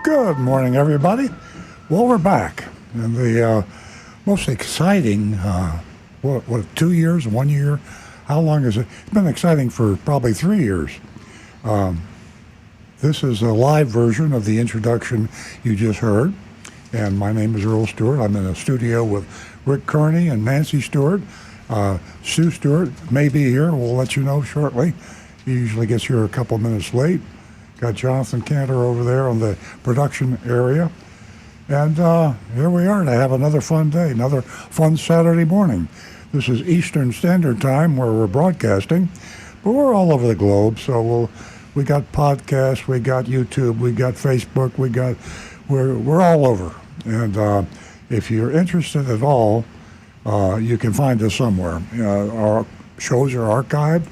Good morning, everybody. Well, we're back. And the most exciting, 2 years, 1 year? How long is it? It's been exciting for probably 3 years. This is a live version of the introduction you just heard. And my name is Earl Stewart. I'm in a studio with Rick Kearney and Nancy Stewart. Sue Stewart may be here. We'll let you know shortly. He usually gets here a couple minutes late. Got Jonathan Cantor over there on the production area. And here we are to have another fun day, another fun Saturday morning. This is Eastern Standard Time where we're broadcasting, but we're all over the globe. So we got podcasts, we got YouTube, we got Facebook, we're all over. And if you're interested at all, you can find us somewhere. Our shows are archived.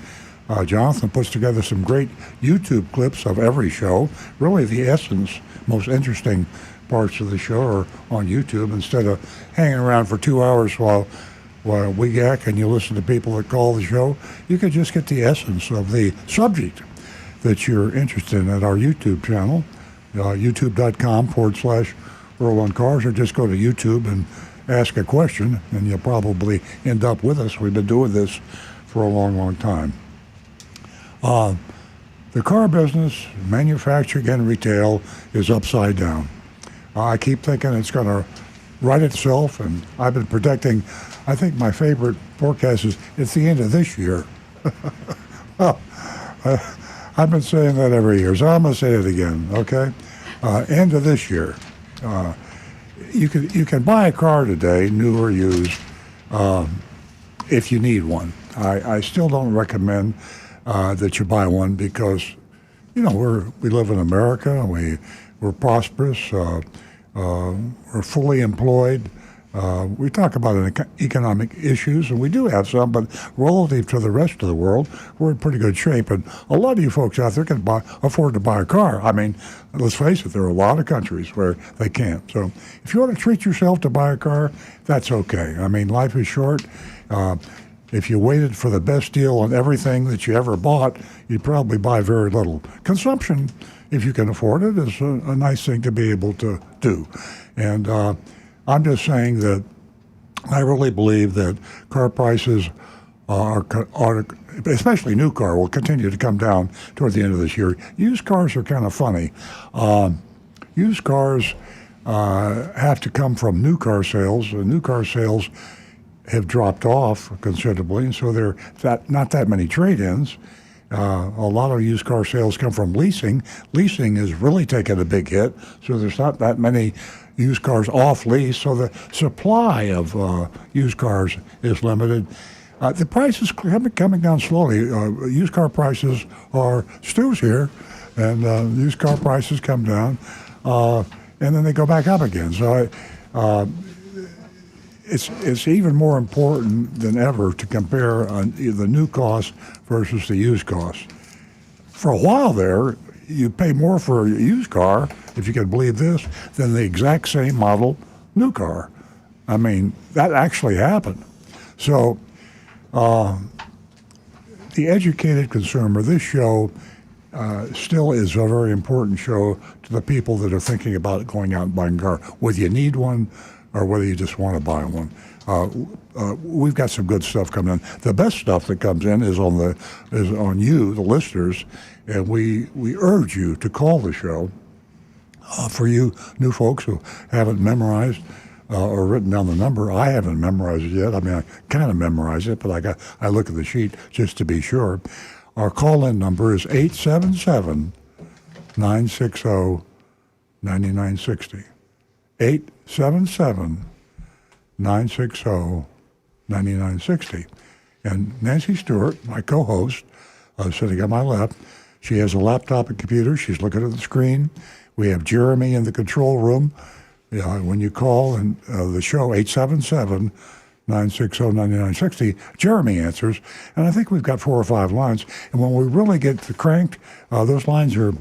Jonathan puts together some great YouTube clips of every show. Really, the essence, most interesting parts of the show are on YouTube instead of hanging around for 2 hours while we yak and you listen to people that call the show. You can just get the essence of the subject that you're interested in at our YouTube channel, youtube.com/Earl on Cars, or just go to YouTube and ask a question, and you'll probably end up with us. We've been doing this for a long, long time. The car business, manufacturing and retail, is upside down. I keep thinking it's going to right itself, and I've been predicting, I think my favorite forecast is it's the end of this year. Well, I've been saying that every year, so I'm going to say it again, okay? End of this year. You can buy a car today, new or used, if you need one. I still don't recommend that you buy one because, we live in America, we're prosperous, we're fully employed. We talk about economic issues, and we do have some, but relative to the rest of the world, we're in pretty good shape. And a lot of you folks out there can afford to buy a car. I mean, let's face it, there are a lot of countries where they can't. So if you want to treat yourself to buy a car, that's okay. I mean, life is short. If you waited for the best deal on everything that you ever bought, you'd probably buy very little. Consumption, if you can afford it, is a nice thing to be able to do. And I'm just saying that I really believe that car prices are, especially new car, will continue to come down toward the end of this year. Used cars are kind of funny. Used cars have to come from new car sales. New car sales have dropped off considerably, and so there are not that many trade-ins. A lot of used car sales come from leasing. Leasing is really taking a big hit, so there's not that many used cars off lease, so the supply of used cars is limited. The price is coming down slowly. Used car prices are Stu's here, and used car prices come down, and then they go back up again. So it's even more important than ever to compare the new cost versus the used cost. For a while there, you pay more for a used car, if you can believe this, than the exact same model new car. I mean, that actually happened. So the educated consumer, this show still is a very important show to the people that are thinking about going out and buying a car, whether you need one or whether you just want to buy one. We've got some good stuff coming in. The best stuff that comes in is on you, the listeners, and we urge you to call the show. For you new folks who haven't memorized or written down the number, I haven't memorized it yet. I mean, I kind of memorize it, but I look at the sheet just to be sure. Our call-in number is 877-960-9960. 877-960-9960. And Nancy Stewart, my co-host, sitting on my left, she has a laptop and computer. She's looking at the screen. We have Jeremy in the control room. When you call and the show, 877-960-9960, Jeremy answers. And I think we've got 4 or 5 lines. And when we really get cranked, those lines are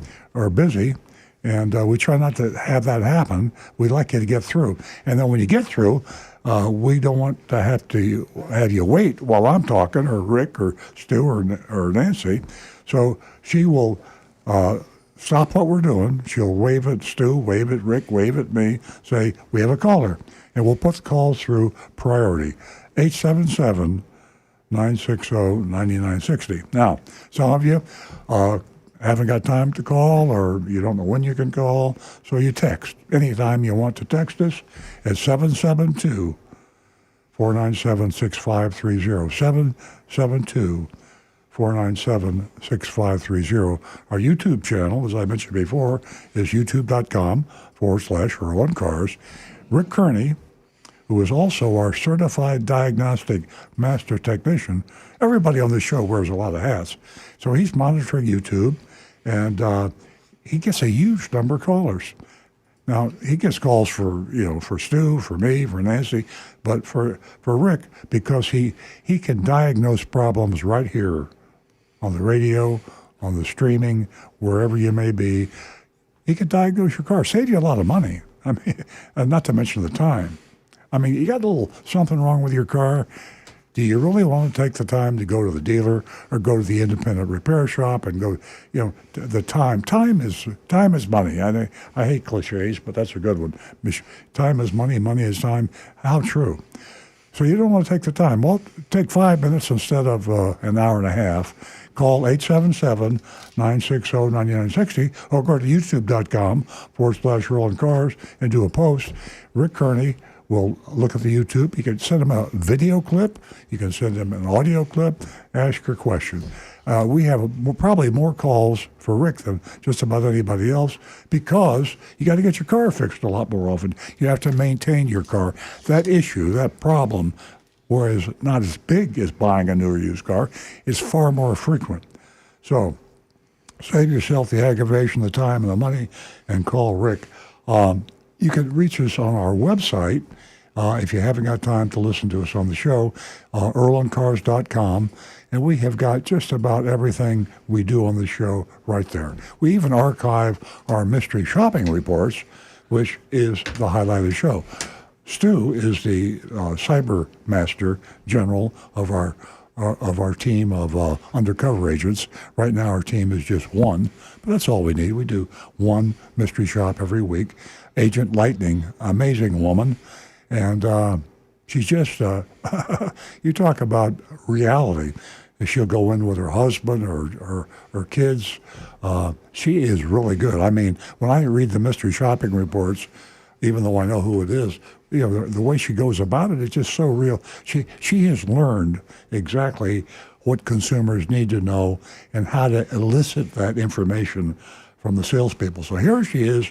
busy. And we try not to have that happen. We like you to get through. And then when you get through, we don't want to have you wait while I'm talking, or Rick, or Stu, or Nancy. So she will stop what we're doing. She'll wave at Stu, wave at Rick, wave at me, say, we have a caller. And we'll put the calls through priority. 877-960-9960. Now, some of you haven't got time to call, or you don't know when you can call, so you text. Anytime you want to text us at 772-497-6530. 772-497-6530. Our YouTube channel, as I mentioned before, is youtube.com/Earl on Cars. Rick Kearney, who is also our certified diagnostic master technician. Everybody on this show wears a lot of hats. So he's monitoring YouTube, and he gets a huge number of callers. Now, he gets calls for Stu, for me, for Nancy, but for Rick, because he can diagnose problems right here on the radio, on the streaming, wherever you may be. He can diagnose your car, save you a lot of money. I mean, not to mention the time. I mean, you got a little something wrong with your car. Do you really want to take the time to go to the dealer or go to the independent repair shop and go, the time? Time is money. I hate cliches, but that's a good one. Time is money, money is time. How true. So you don't want to take the time. Well, take 5 minutes instead of an hour and a half. Call 877-960-9960 or go to youtube.com/Earl on Cars and do a post. Rick Kearney will look at the YouTube. You can send him a video clip. You can send him an audio clip. Ask your question. We have probably more calls for Rick than just about anybody else, because you got to get your car fixed a lot more often. You have to maintain your car. That issue, that problem, whereas not as big as buying a new or used car, is far more frequent. So save yourself the aggravation, the time, and the money, and call Rick. You can reach us on our website if you haven't got time to listen to us on the show, earloncars.com, and we have got just about everything we do on the show right there. We even archive our mystery shopping reports, which is the highlight of the show. Stu is the cyber master general of our team of undercover agents. Right now our team is just one, but that's all we need. We do one mystery shop every week. Agent Lightning, amazing woman, and she's just, you talk about reality. She'll go in with her husband or her kids. She is really good. I mean, when I read the mystery shopping reports, even though I know who it is, the way she goes about it, it's just so real. She has learned exactly what consumers need to know and how to elicit that information from the salespeople. So here she is,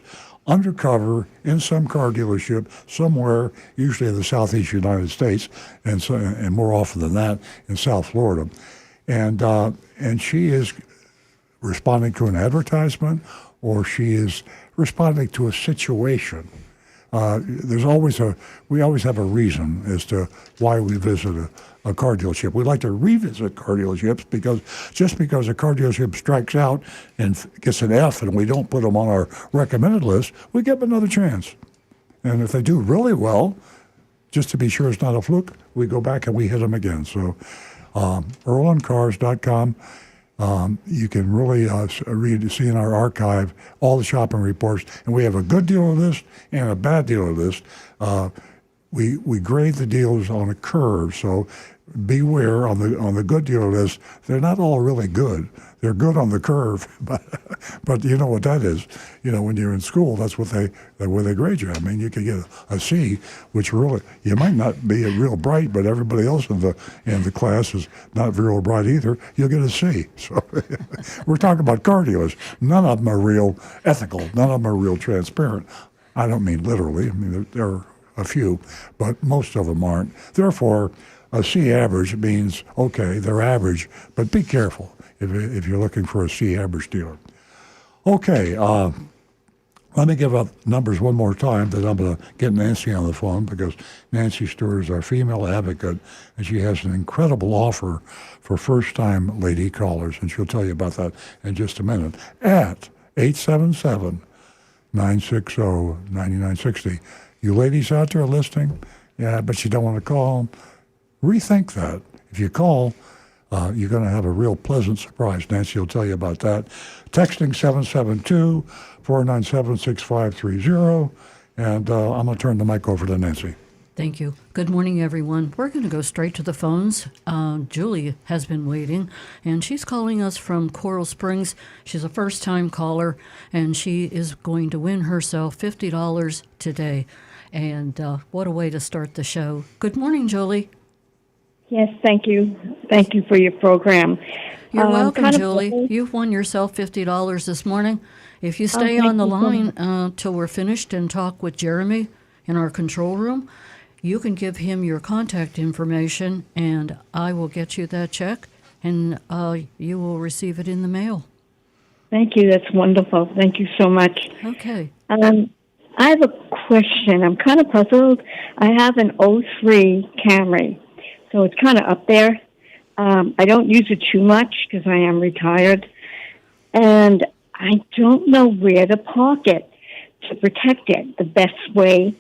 undercover in some car dealership somewhere, usually in the southeast United States, and more often than that in South Florida, and she is responding to an advertisement, or she is responding to a situation. We always have a reason as to why we visit a car dealership. We like to revisit car dealerships because just because a car dealership strikes out and gets an F and we don't put them on our recommended list, we give them another chance. And if they do really well, just to be sure it's not a fluke, we go back and we hit them again. So EarlOnCars.com. You can really see in our archive all the shopping reports, and we have a good dealer list and a bad dealer list. We grade the dealers on a curve, so beware on the good dealer list. They're not all really good. They're good on the curve, but you know what that is. When you're in school, that's what they grade you. I mean, you could get a C, which really you might not be real bright, but everybody else in the class is not real bright either. You'll get a C. So we're talking about car dealers. None of them are real ethical. None of them are real transparent. I don't mean literally. I mean there are a few, but most of them aren't. Therefore, a C average means okay, they're average, but be careful if you're looking for a C average dealer. Okay, let me give up numbers one more time, that I'm going to get Nancy on the phone, because Nancy Stewart is our female advocate, and she has an incredible offer for first-time lady callers, and she'll tell you about that in just a minute, at 877-960-9960. You ladies out there listening, yeah, but you don't want to call, rethink that. If you call, You're going to have a real pleasant surprise. Nancy will tell you about that. Texting 772-497-6530. And I'm going to turn the mic over to Nancy. Thank you. Good morning, everyone. We're going to go straight to the phones. Julie has been waiting, and she's calling us from Coral Springs. She's a first-time caller, and she is going to win herself $50 today. And what a way to start the show. Good morning, Julie. Yes, thank you. Thank you for your program. You're welcome, Julie. You've won yourself $50 this morning. If you stay on the line till we're finished and talk with Jeremy in our control room, you can give him your contact information, and I will get you that check, and you will receive it in the mail. Thank you. That's wonderful. Thank you so much. Okay. I have a question. I'm kind of puzzled. I have an '03 Camry, so it's kind of up there. I don't use it too much because I am retired, and I don't know where to park it to protect it the best way.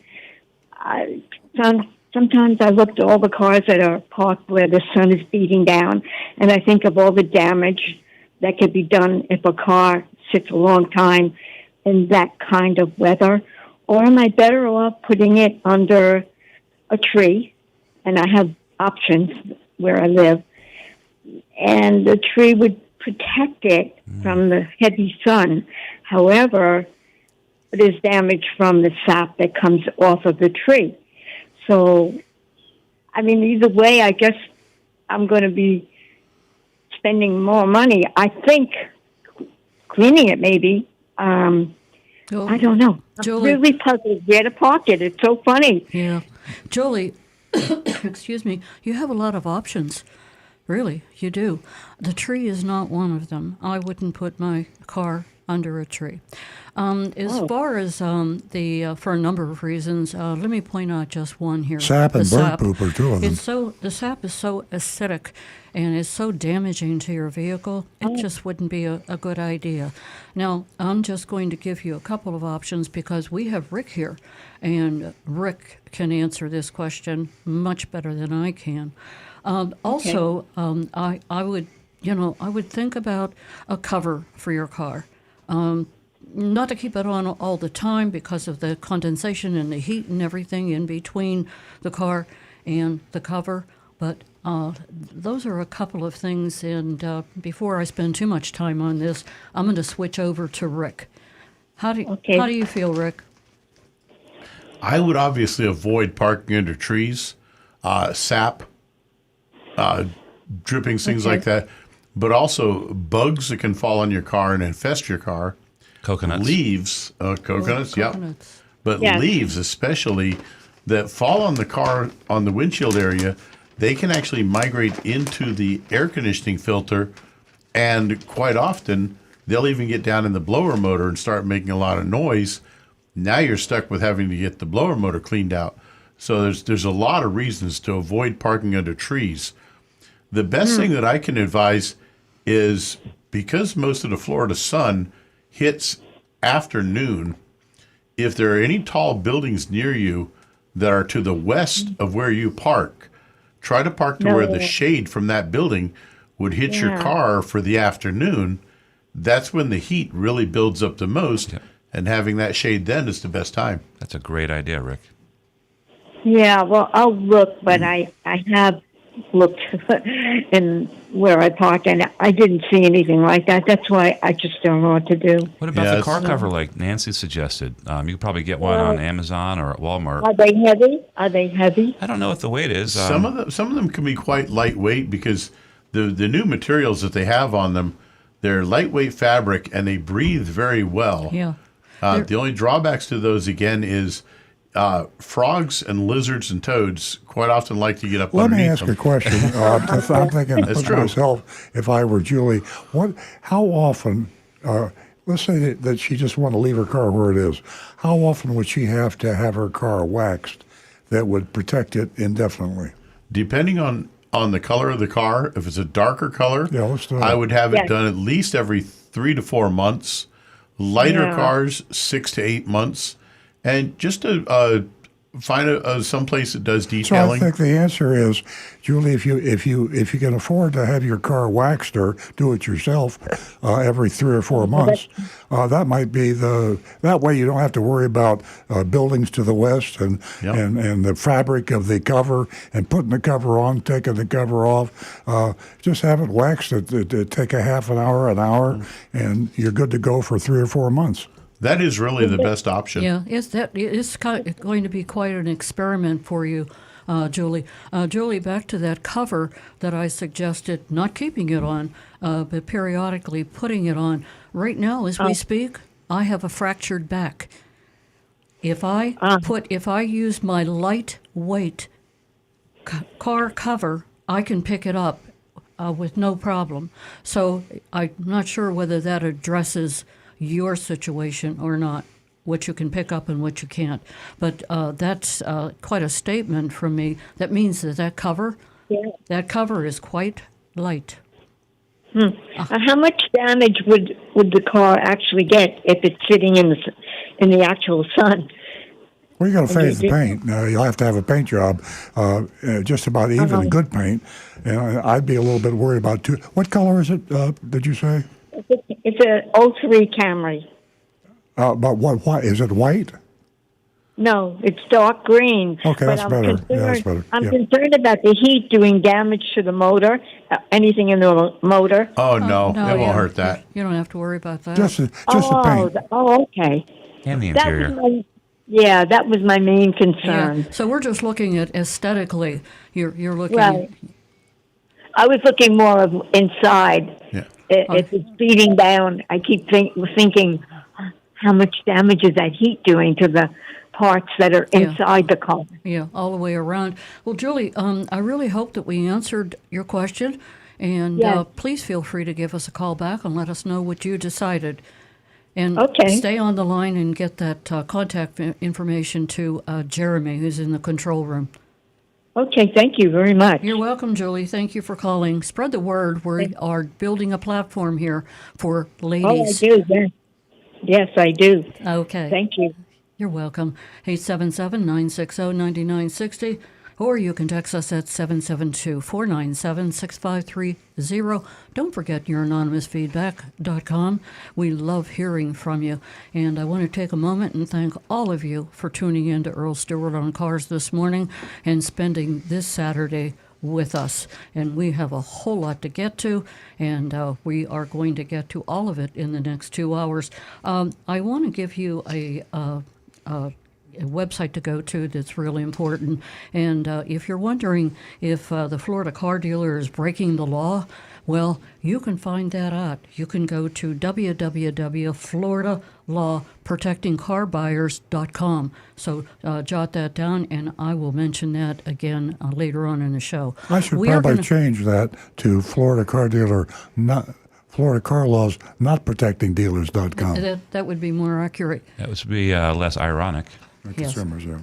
Sometimes I look at all the cars that are parked where the sun is beating down, and I think of all the damage that could be done if a car sits a long time in that kind of weather. Or am I better off putting it under a tree? And I have options where I live. And the tree would protect it from the heavy sun. However, there's damage from the sap that comes off of the tree. So, I mean, either way, I guess I'm going to be spending more money. I think cleaning it maybe. I don't know. Julie, I'm really puzzled where to park it. It's so funny. Yeah. Julie, excuse me, you have a lot of options. Really, you do. The tree is not one of them. I wouldn't put my car under a tree. As far as for a number of reasons, let me point out just one here. Sap and bird poop are two of them. The sap is so acidic and is so damaging to your vehicle, it just wouldn't be a good idea. Now, I'm just going to give you a couple of options because we have Rick here, and Rick can answer this question much better than I can. Also, I would think about a cover for your car. Not to keep it on all the time because of the condensation and the heat and everything in between the car and the cover, but those are a couple of things. And before I spend too much time on this, I'm going to switch over to Rick. How do you feel, Rick? I would obviously avoid parking under trees, sap, drippings, things like that, but also bugs that can fall on your car and infest your car. Coconuts. Leaves, coconuts, yep. But Yeah. leaves especially that fall on the car, on the windshield area, they can actually migrate into the air conditioning filter, and quite often they'll even get down in the blower motor and start making a lot of noise. Now you're stuck with having to get the blower motor cleaned out. So there's a lot of reasons to avoid parking under trees. The best thing that I can advise is, because most of the Florida sun hits afternoon, if there are any tall buildings near you that are to the west of where you park, try to park to where the shade from that building would hit your car for the afternoon. That's when the heat really builds up the most, and having that shade then is the best time. That's a great idea, Rick. Yeah, well, I'll look, but I have looked in where I park, and I didn't see anything like that. That's why I just don't know what to do. What about the car cover like Nancy suggested? You could probably get one on Amazon or at Walmart. Are they heavy? I don't know what the weight is. Some of them can be quite lightweight because the new materials that they have on them, they're lightweight fabric and they breathe very well. Yeah. The only drawbacks to those, again, is frogs and lizards and toads quite often like to get up Let me underneath ask them. a question. I'm thinking That's to true. myself, if I were Julie, how often, let's say that she just want to leave her car where it is, how often would she have to have her car waxed that would protect it indefinitely? Depending on the color of the car, if it's a darker color, let's do it. I would have it done at least every 3 to 4 months. Lighter cars, 6 to 8 months. And just find some place that does So I detailing. think the answer is, Julie, if you can afford to have your car waxed or do it yourself every 3 or 4 months, that might be that way you don't have to worry about buildings to the west and Yep. and the fabric of the cover and putting the cover on, taking the cover off. Just have it waxed. It take a half an hour, and you're good to go for 3 or 4 months. That is really the best option. Yeah, it's going to be quite an experiment for you, Julie. Julie, back to that cover that I suggested, not keeping it on, but periodically putting it on. Right now, as we speak, I have a fractured back. If I use my lightweight car cover, I can pick it up with no problem. So I'm not sure whether that addresses your situation or not, what you can pick up and what you can't. But that's quite a statement from me. That means that cover is quite light. How much damage would the car actually get if it's sitting in the actual sun? Well, you got to phase the paint. You'll have to have a paint job, just about even good paint. And I'd be a little bit worried about What color is it? Did you say? It's an '03 Camry. But what is it? White? No, it's dark green. Okay, but that's better. Yeah, that's better. I'm Yeah. concerned about the heat doing damage to the motor, anything in the motor. Oh, no, No, it yeah, won't hurt that. You don't have to worry about that. Just the paint. Okay. And the That interior. was that was my main concern. Yeah. So we're just looking at aesthetically. You're looking. Well, I was looking more of inside. Yeah. If it's beating down, I keep thinking, how much damage is that heat doing to the parts that are inside the car? Yeah, all the way around. Well, Julie, I really hope that we answered your question, and Yes. please feel free to give us a call back and let us know what you decided. And Okay. stay on the line and get that contact information to Jeremy, who's in the control room. Okay, thank you very much. You're welcome, Julie. Thank you for calling. Spread the word. We are building a platform here for Oh, I ladies. do, yes. Yes, I do. Okay. Thank you. You're welcome. 877-960-9960, or you can text us at 772-497-6530. Don't forget your anonymousfeedback.com. We love hearing from you. And I want to take a moment and thank all of you for tuning in to Earl Stewart on Cars this morning and spending this Saturday with us. And we have a whole lot to get to, and we are going to get to all of it in the next 2 hours. I want to give you a website to go to that's really important. And if you're wondering if the Florida car dealer is breaking the law, well, you can find that out. You can go to www.floridalawprotectingcarbuyers.com. So jot that down, and I will mention that again later on in the show. I should We are probably gonna- change that to Florida car dealer, not Florida car laws, not protecting dealers.com. That would be more accurate. That would be less ironic. Yes. Consumers, yeah.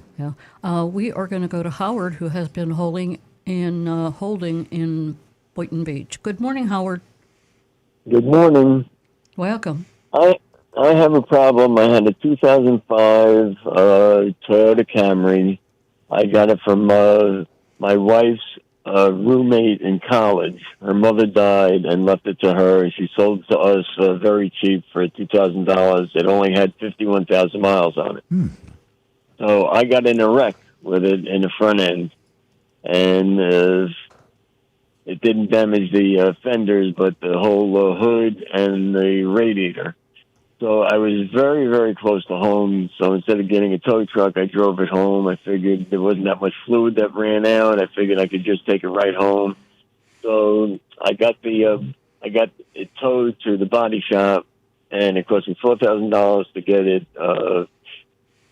Yeah. We are going to go to Howard, who has been holding in Boynton Beach. Good morning, Howard. Good morning. Welcome. I have a problem. I had a 2005 Toyota Camry. I got it from my wife's roommate in college. Her mother died and left it to her, and she sold it to us very cheap for $2,000. It only had 51,000 miles on it. So I got in a wreck with it in the front end, and it didn't damage the fenders, but the whole hood and the radiator. So I was very, very close to home. So instead of getting a tow truck, I drove it home. I figured there wasn't that much fluid that ran out. I figured I could just take it right home. So I got it towed to the body shop, and it cost me $4,000 to get it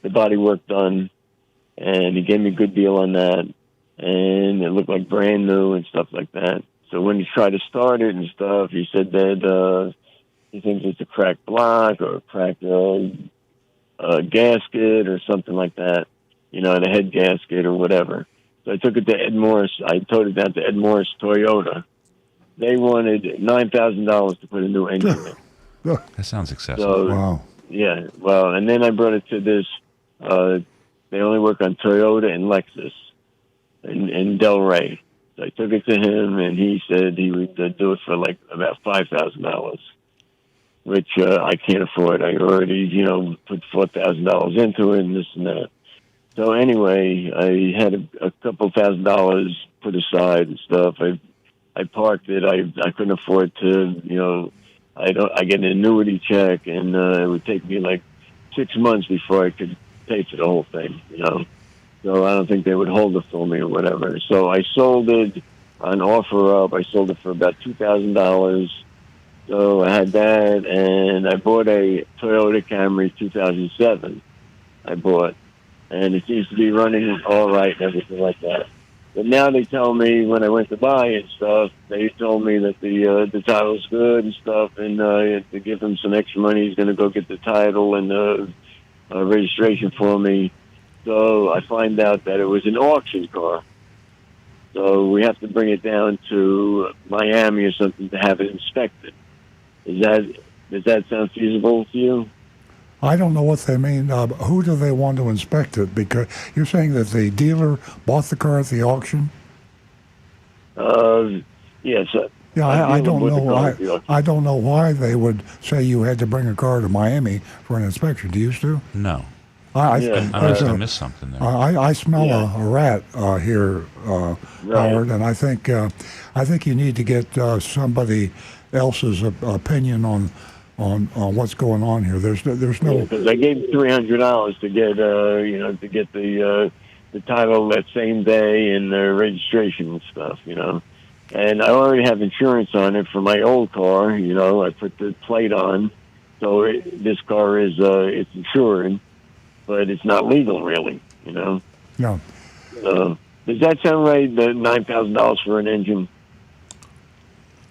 the body work done, and he gave me a good deal on that, and it looked like brand new and stuff like that. So when he tried to start it and stuff, he said that he thinks it's a cracked block or a cracked gasket or something like that, the head gasket or whatever. So I took it to Ed Morris. I towed it down to Ed Morris Toyota. They wanted $9,000 to put a new engine in. That sounds excessive. So Wow. yeah, well, and then I brought it to this They only work on Toyota and Lexus in Delray. So I took it to him, and he said he would do it for like about $5,000, which I can't afford. I already, put $4,000 into it and this and that. So anyway, I had a couple $1,000 put aside and stuff. I parked it. I couldn't afford to, I get an annuity check, and it would take me like 6 months before I could pay for the whole thing, So I don't think they would hold it for me or whatever. So I sold it on OfferUp. I sold it for about $2,000. So I had that, and I bought a Toyota Camry 2007. And it seems to be running all right and everything like that. But now they tell me when I went to buy it and stuff, they told me that the title's good and stuff, and to give him some extra money, he's going to go get the title and registration for me. So I find out that it was an auction car. So we have to bring it down to Miami or something to have it inspected. Does that sound feasible to you? I don't know what they mean. Who do they want to inspect it? Because you're saying that the dealer bought the car at the auction? Yes. Yeah, I don't know. I don't know why they would say you had to bring a car to Miami for an inspection. Do you, Stu? No. I must have missed something there. I smell a rat here, Howard, and I think you need to get somebody else's opinion on what's going on here. There's no. Because I gave $300 to get the title that same day and the registration and stuff, And I already have insurance on it for my old car. I put the plate on, so this car is it's insured. But it's not legal, really, No. Does that sound right, the $9,000 for an engine?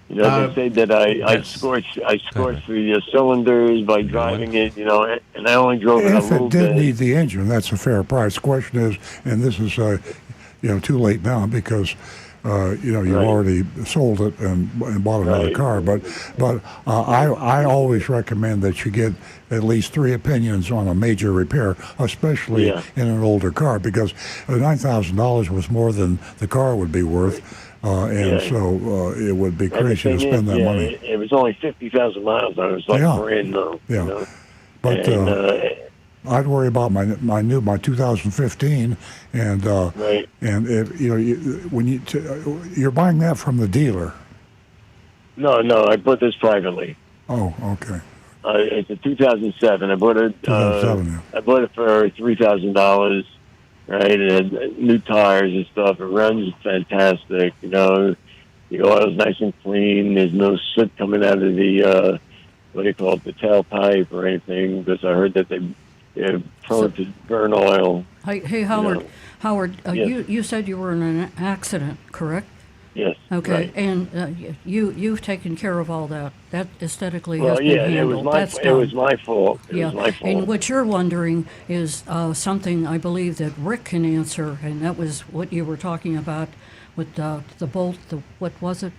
They say that I scorched the cylinders by driving it, and I only drove it a If little it did bit. need the engine, that's a fair price. The question is, and this is, too late now because, you've already sold it and bought another car. But I always recommend that you get at least 3 opinions on a major repair, especially in an older car, because $9,000 was more than the car would be worth. So it would be crazy to spend that money. It was only 50,000 miles. I was like brand new. Yeah. But I'd worry about my 2015, and and if you're buying that from the dealer. No, I bought this privately. Oh, okay. It's a 2007. I bought it. 2007. I bought it for $3,000. Right, it had new tires and stuff. It runs fantastic. The oil's nice and clean. There's no soot coming out of the what do you call it, the tailpipe or anything. Because I heard that they're prone to burn oil. Hey, Howard. Howard, Yes. you said you were in an accident, correct? Yes. Okay, Right. and you've taken care of all that. That aesthetically Well, has been handled. That's it done. was my fault. It was my fault. And what you're wondering is something I believe that Rick can answer, and that was what you were talking about with the bolt. What was it?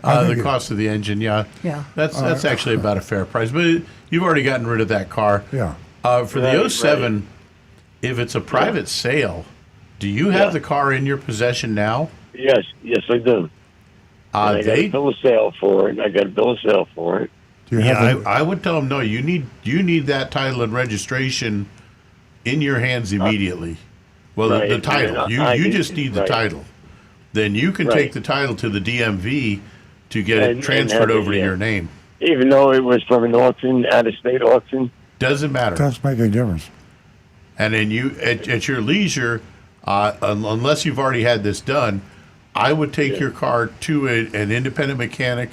The cost of the engine, yeah. Yeah. That's actually about a fair price. But you've already gotten rid of that car. Yeah. For the 07, if it's a private sale, do you have the car in your possession now? Yes, I do. I got a bill of sale for it. Do you have I would tell them no. You need that title and registration in your hands immediately. Well, Right. the title. You just need the title. Then you can take the title to the DMV to get it transferred over to your name. Even though it was from an auction, out-of-state auction. Doesn't matter. Doesn't make any difference. And then you, at your leisure, unless you've already had this done, I would take your car to an independent mechanic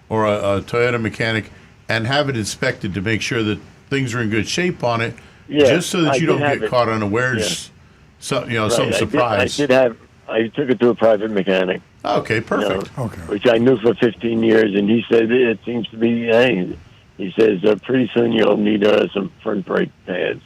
or a Toyota mechanic and have it inspected to make sure that things are in good shape on it, just so that you don't get caught unawares. Some surprise. I took it to a private mechanic. Okay, perfect. Okay. Which I knew for 15 years, and he said it seems to be. He says pretty soon you'll need some front brake pads.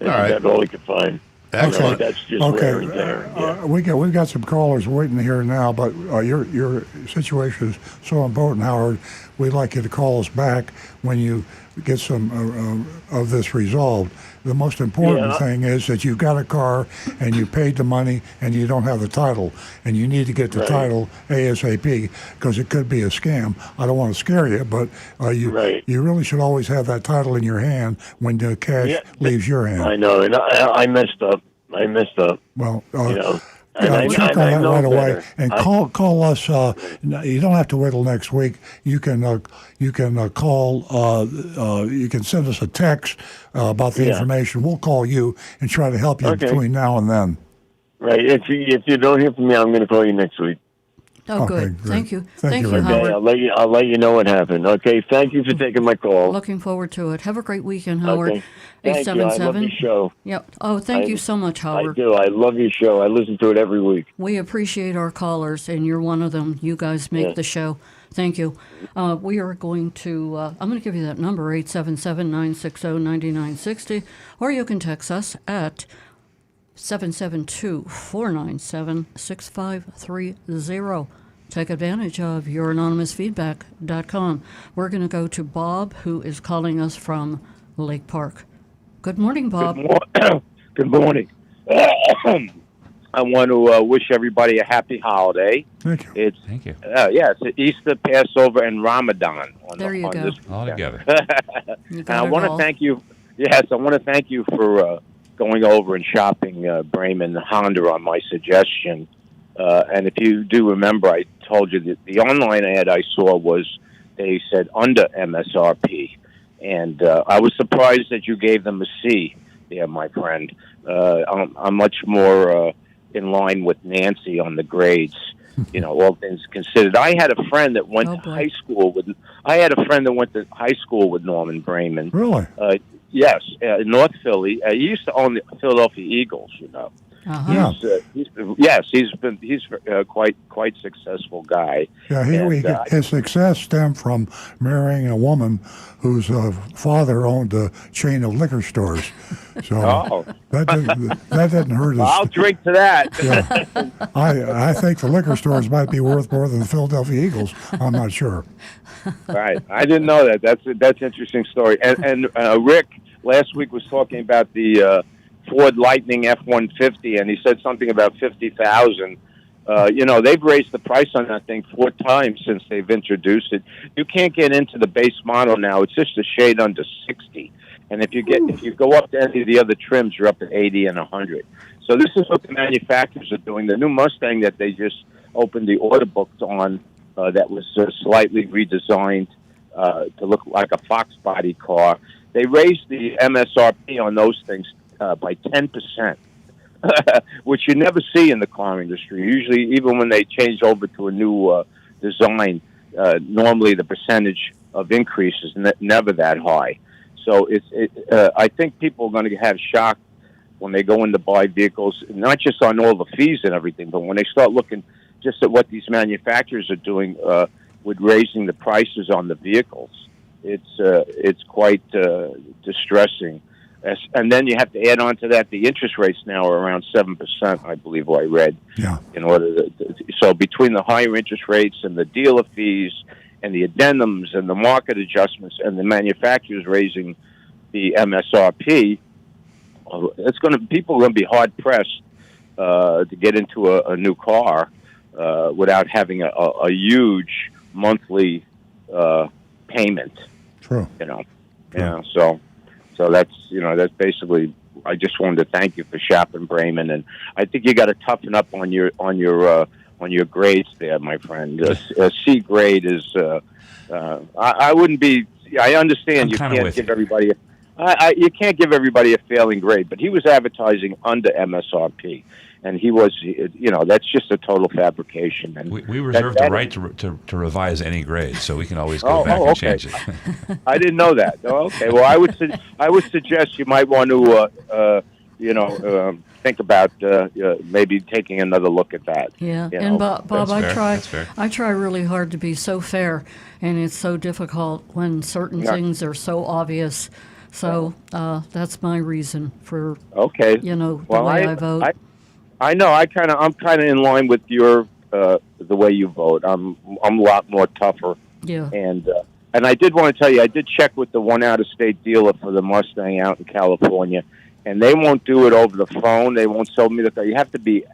All right. That's all he could find. Excellent. That's just wear and tear. We've got some callers waiting here now, but your situation is so important, Howard. We'd like you to call us back when you get some of this resolved. The most important Yeah. thing is that you've got a car and you paid the money and you don't have the title, and you need to get the Right. title ASAP because it could be a scam. I don't want to scare you, but Right. you really should always have that title in your hand when the cash Yeah. leaves your hand. I know, and I messed up. I messed up. Well, You know. And yeah, I, check and on I that know right away better. and call us. You don't have to wait till next week. You can call. You can send us a text about the Yeah. information. We'll call you and try to help you Okay. between now and then. Right. If you don't hear from me, I'm going to call you next week. Oh, Okay, good. great. Thank you. Thank you you, very much. Okay. Howard. I'll let you know what happened. Okay. Thank you for taking my call. Looking forward to it. Have a great weekend, Howard. Okay. Thank you. I love your show. Yep. Oh, thank you so much, I Howard. do. I love your show. I listen to it every week. We appreciate our callers, and you're one of them. You guys make Yeah. the show. Thank you. We are going to, I'm going to give you that number, 877-960-9960, or you can text us at 772-497-6530. Take advantage of youranonymousfeedback.com. We're going to go to Bob, who is calling us from Lake Park. Good morning, Bob. Good morning. I want to wish everybody a happy holiday. Thank you. It's Thank you. it's Easter, Passover, and Ramadan. There you go. This All weekend. together. You And got I it want all. to thank you. Yes, I want to thank you for going over and shopping Bremen Honda on my suggestion. And if you do remember, I told you that the online ad I saw was they said under MSRP, and I was surprised that you gave them a C. There, my friend. I'm much more in line with Nancy on the grades. You know, all things considered. I had a friend that went Oh, to boy. high school with. I had a friend that went to high school with Norman Bremen. Really? Yes, in North Philly. He used to own the Philadelphia Eagles. You know. Uh-huh. Yeah. He's quite successful guy. Yeah, And, his success stemmed from marrying a woman whose father owned a chain of liquor stores. So Oh. that didn't hurt I'll us. drink to that. Yeah, I think the liquor stores might be worth more than the Philadelphia Eagles. I'm not sure. Right. I didn't know that. That's an interesting story. And Rick last week was talking about the Ford Lightning F-150, and he said something about 50,000. You know, they've raised the price on that thing 4 times since they've introduced it. You can't get into the base model now. It's just a shade under 60. And if you go up to any of the other trims, you're up to 80 and 100. So this is what the manufacturers are doing. The new Mustang that they just opened the order books on, that was slightly redesigned to look like a Fox body car. They raised the MSRP on those things by 10%, which you never see in the car industry. Usually, even when they change over to a new design, normally the percentage of increase is never that high. So I think people are going to have shock when they go in to buy vehicles, not just on all the fees and everything, but when they start looking just at what these manufacturers are doing with raising the prices on the vehicles. It's quite distressing. And then you have to add on to that the interest rates now are around 7%, I believe I read. Yeah. In order so between the higher interest rates and the dealer fees and the addendums and the market adjustments and the manufacturers raising the MSRP, people are going to be hard pressed to get into a new car without having a huge monthly payment. True. You know, yeah. So that's that's basically. I just wanted to thank you for shopping Bremen, and I think you got to toughen up on your grades there, my friend. A C grade is. I wouldn't be. I understand you can't give everybody. You can't give everybody a failing grade, but he was advertising under MSRP, and he was. That's just a total fabrication. And We reserve the right to revise any grade, so we can always go back and okay. change it. I didn't know that. Oh, okay. Well, I would suggest you might want to, think about maybe taking another look at that. Yeah, You and know. Bob, That's fair. I try really hard to be so fair, and it's so difficult when certain things are so obvious. So that's my reason for Okay. the way I vote. I know. I'm kind of in line with your the way you vote. I'm a lot more tougher. Yeah. And And I did want to tell you, I did check with the one out-of-state dealer for the Mustang out in California, and they won't do it over the phone. They won't sell me the car. You have to be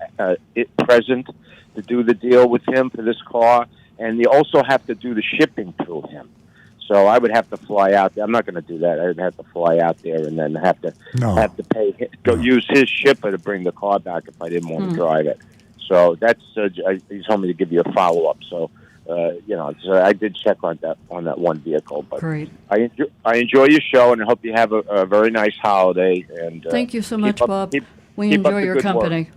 present to do the deal with him for this car, and you also have to do the shipping through him. So I would have to fly out there. I'm not going to do that. I would have to fly out there and then have to pay use his shipper to bring the car back if I didn't want to drive it. So that's he told me to give you a follow up. So so I did check on that one vehicle. But Great. I enjoy your show, and I hope you have a very nice holiday. And Thank you so much, Bob. We keep up enjoy the your good company.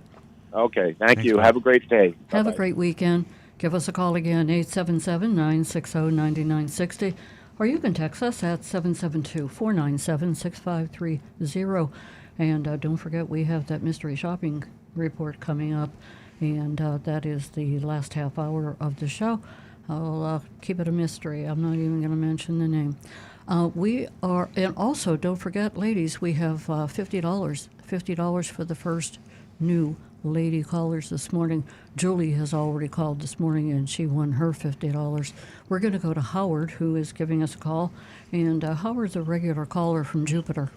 work. Okay, thank you. Bob. Have a great day. Have a Bye-bye. great weekend. Give us a call again, 877-960-9960, or you can text us at 772-497-6530. And don't forget, we have that mystery shopping report coming up, and that is the last half hour of the show. I'll keep it a mystery. I'm not even going to mention the name. We are, and also don't forget, ladies, we have $50 for the first new lady callers this morning. Julie has already called this morning, and she won her $50. We're going to go to Howard, who is giving us a call, and Howard's a regular caller from Jupiter.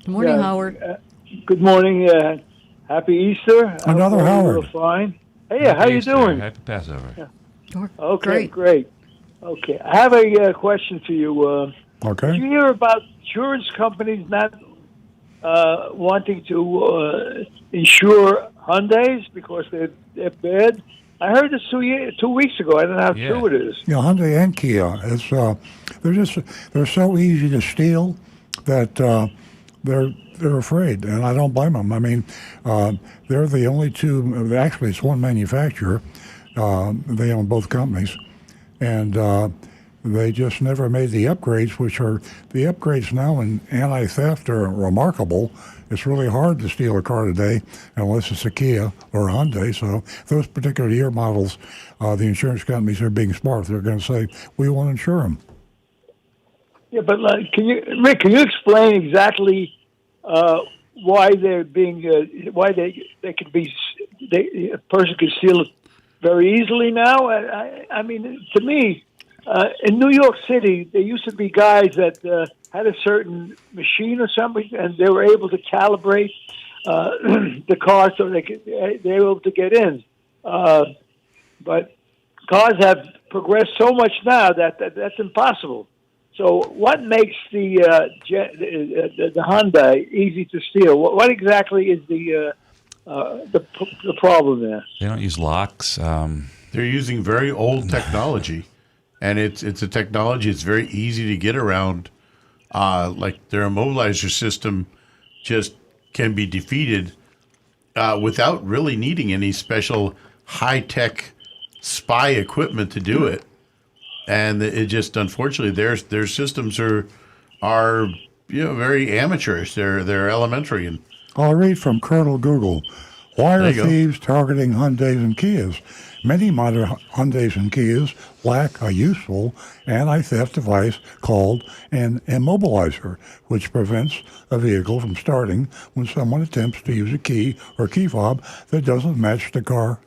Good morning, Howard. Good morning. Happy Easter. Another Howard. Fine. Hey, how you Easter. doing? Happy Passover. Okay, Great. great. Okay, I have a question for you. Okay. Did you hear about insurance companies not wanting to insure Hyundais because they're bad? I heard this 2 weeks ago. I don't know how true it is. Yeah, Hyundai and Kia. It's they're so easy to steal that they're afraid, and I don't blame them. I mean, they're the only two. Actually, it's one manufacturer. They own both companies, and they just never made the upgrades, which are the upgrades now in anti-theft are remarkable. It's really hard to steal a car today unless it's a Kia or a Hyundai. So those particular year models, the insurance companies are being smart. They're going to say, we won't insure them. Yeah, but Rick, can you explain exactly why they're being why they could be a person could steal it very easily now? I mean, to me, in New York City, there used to be guys that had a certain machine or something, and they were able to calibrate the car so they were able to get in. But cars have progressed so much now that's impossible. So, what makes the Hyundai easy to steal? What exactly is the problem there? They don't use locks. They're using very old technology, and it's a technology that's very easy to get around. Like their immobilizer system just can be defeated without really needing any special high-tech spy equipment to do it. And it just, unfortunately, their systems are very amateurish. They're elementary. And I'll read from Colonel Google. Why are thieves targeting Hyundais and Kias? Many modern Hyundais and Kias lack a useful anti-theft device called an immobilizer, which prevents a vehicle from starting when someone attempts to use a key or key fob that doesn't match the car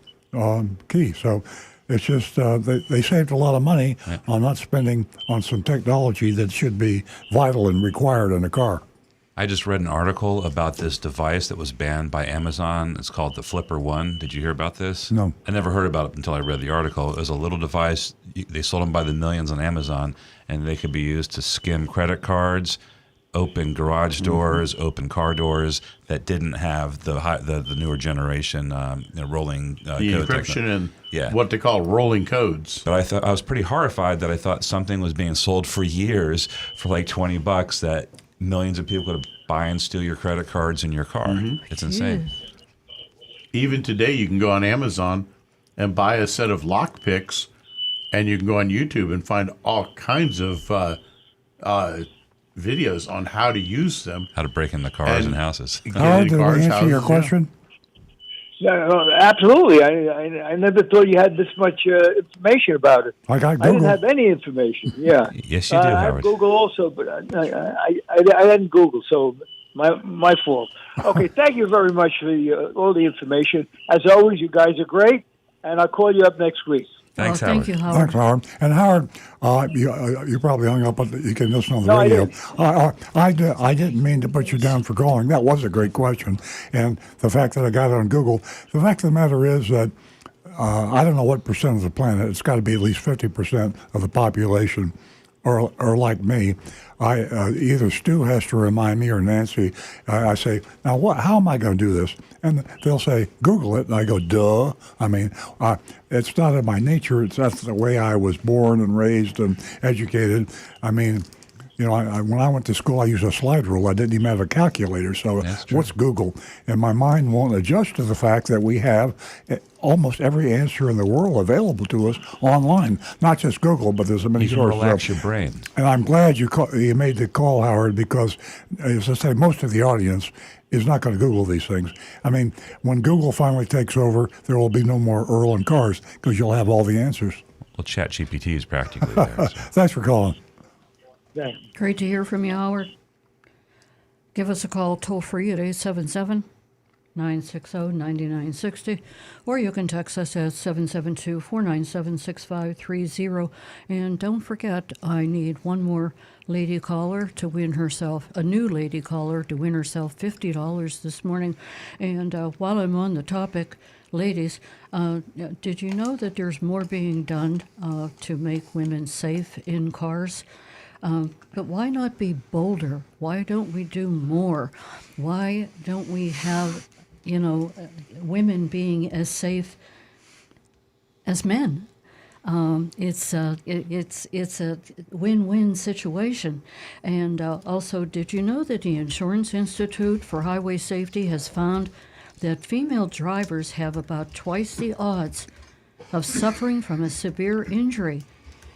key. So it's just they saved a lot of money on not spending on some technology that should be vital and required in a car. I just read an article about this device that was banned by Amazon. It's called the Flipper One. Did you hear about this? No. I never heard about it until I read the article. It was a little device. They sold them by the millions on Amazon, and they could be used to skim credit cards, open garage doors, open car doors that didn't have the newer generation rolling the code encryption and Yeah. what they call rolling codes. But I was pretty horrified that I thought something was being sold for years for like $20 that millions of people could buy and steal your credit cards in your car. It's insane. Even today, you can go on Amazon and buy a set of lock picks, and you can go on YouTube and find all kinds of videos on how to use them. How to break into cars and houses. Howard, did we answer your question? No, absolutely. I never thought you had this much information about it. I got I Google. didn't have any information. Yeah. Yes, you do, I have Howard. Google also, but I didn't Google, so my fault. Okay, thank you very much for all the information. As always, you guys are great, and I'll call you up next week. Thanks, Thank Howard. you, Howard. Thanks, Howard. And Howard, you probably hung up, but you can listen on the No, I radio. didn't. I didn't mean to put you down for calling. That was a great question. And the fact that I got it on Google, the fact of the matter is that I don't know what percent of the planet, it's got to be at least 50% of the population are like me. Either Stu has to remind me or Nancy. I say, now how am I going to do this? And they'll say, Google it. And I go, duh. I mean, it's not in my nature. That's the way I was born and raised and educated. I mean, you know, when I went to school, I used a slide rule. I didn't even have a calculator. So what's Google? And my mind won't adjust to the fact that we have almost every answer in the world available to us online. Not just Google, but there's so many You can sources. relax your brain. And I'm glad you made the call, Howard, because, as I say, most of the audience is not going to Google these things. I mean, when Google finally takes over, there will be no more Earl and cars because you'll have all the answers. Well, ChatGPT is practically there. So. Thanks for calling. Thanks. Great to hear from you, Howard. Give us a call toll free at 877-960-9960, or you can text us at 772-497-6530. And don't forget, I need one more lady caller to win herself, a new lady caller to win herself $50 this morning. And while I'm on the topic, ladies, did you know that there's more being done to make women safe in cars? But why not be bolder? Why don't we do more? Why don't we have, women being as safe as men? It's a win-win situation. And also, did you know that the Insurance Institute for Highway Safety has found that female drivers have about twice the odds of suffering from a severe injury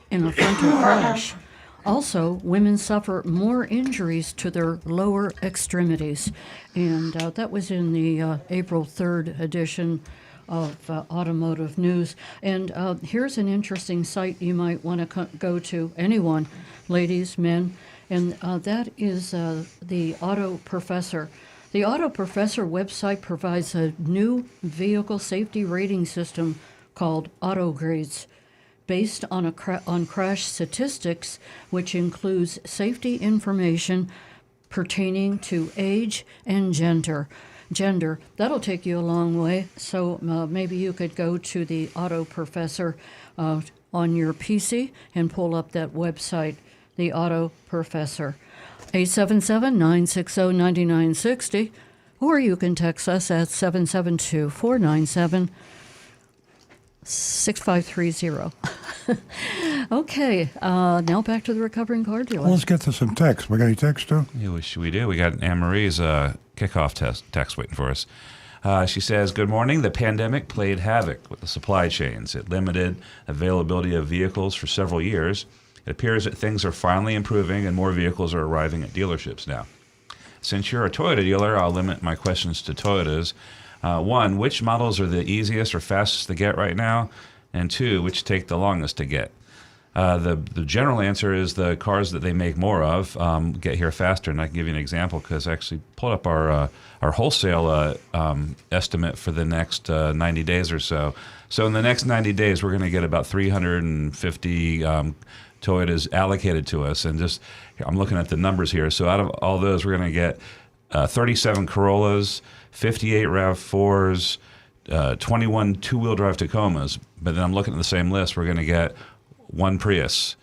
in a frontal crash? Also, women suffer more injuries to their lower extremities. And that was in the April 3rd edition of Automotive News. And here's an interesting site you might want to go to, anyone, ladies, men, and that is the Auto Professor. The Auto Professor website provides a new vehicle safety rating system called Auto Grades, based on on crash statistics, which includes safety information pertaining to age and gender. That'll take you a long way. So maybe you could go to the Auto Professor on your PC and pull up that website, the Auto Professor. 877-960-9960, or you can text us at 772-497-6530. Okay, now back to the recovering car dealer. Well, let's get to some text. We got any text too? Yeah, we do. We got Anne-Marie's kickoff text waiting for us. She says, good morning. The pandemic played havoc with the supply chains. It limited availability of vehicles for several years. It appears that things are finally improving and more vehicles are arriving at dealerships now. Since you're a Toyota dealer, I'll limit my questions to Toyotas. One, which models are the easiest or fastest to get right now? And two, which take the longest to get? The general answer is the cars that they make more of get here faster. And I can give you an example because I actually pulled up our wholesale estimate for the next 90 days or so. So in the next 90 days, we're going to get about 350 Toyotas allocated to us. And just, I'm looking at the numbers here. So out of all those, we're going to get 37 Corollas, 58 RAV4s, 21 two-wheel drive Tacomas. But then I'm looking at the same list. We're going to get one Prius,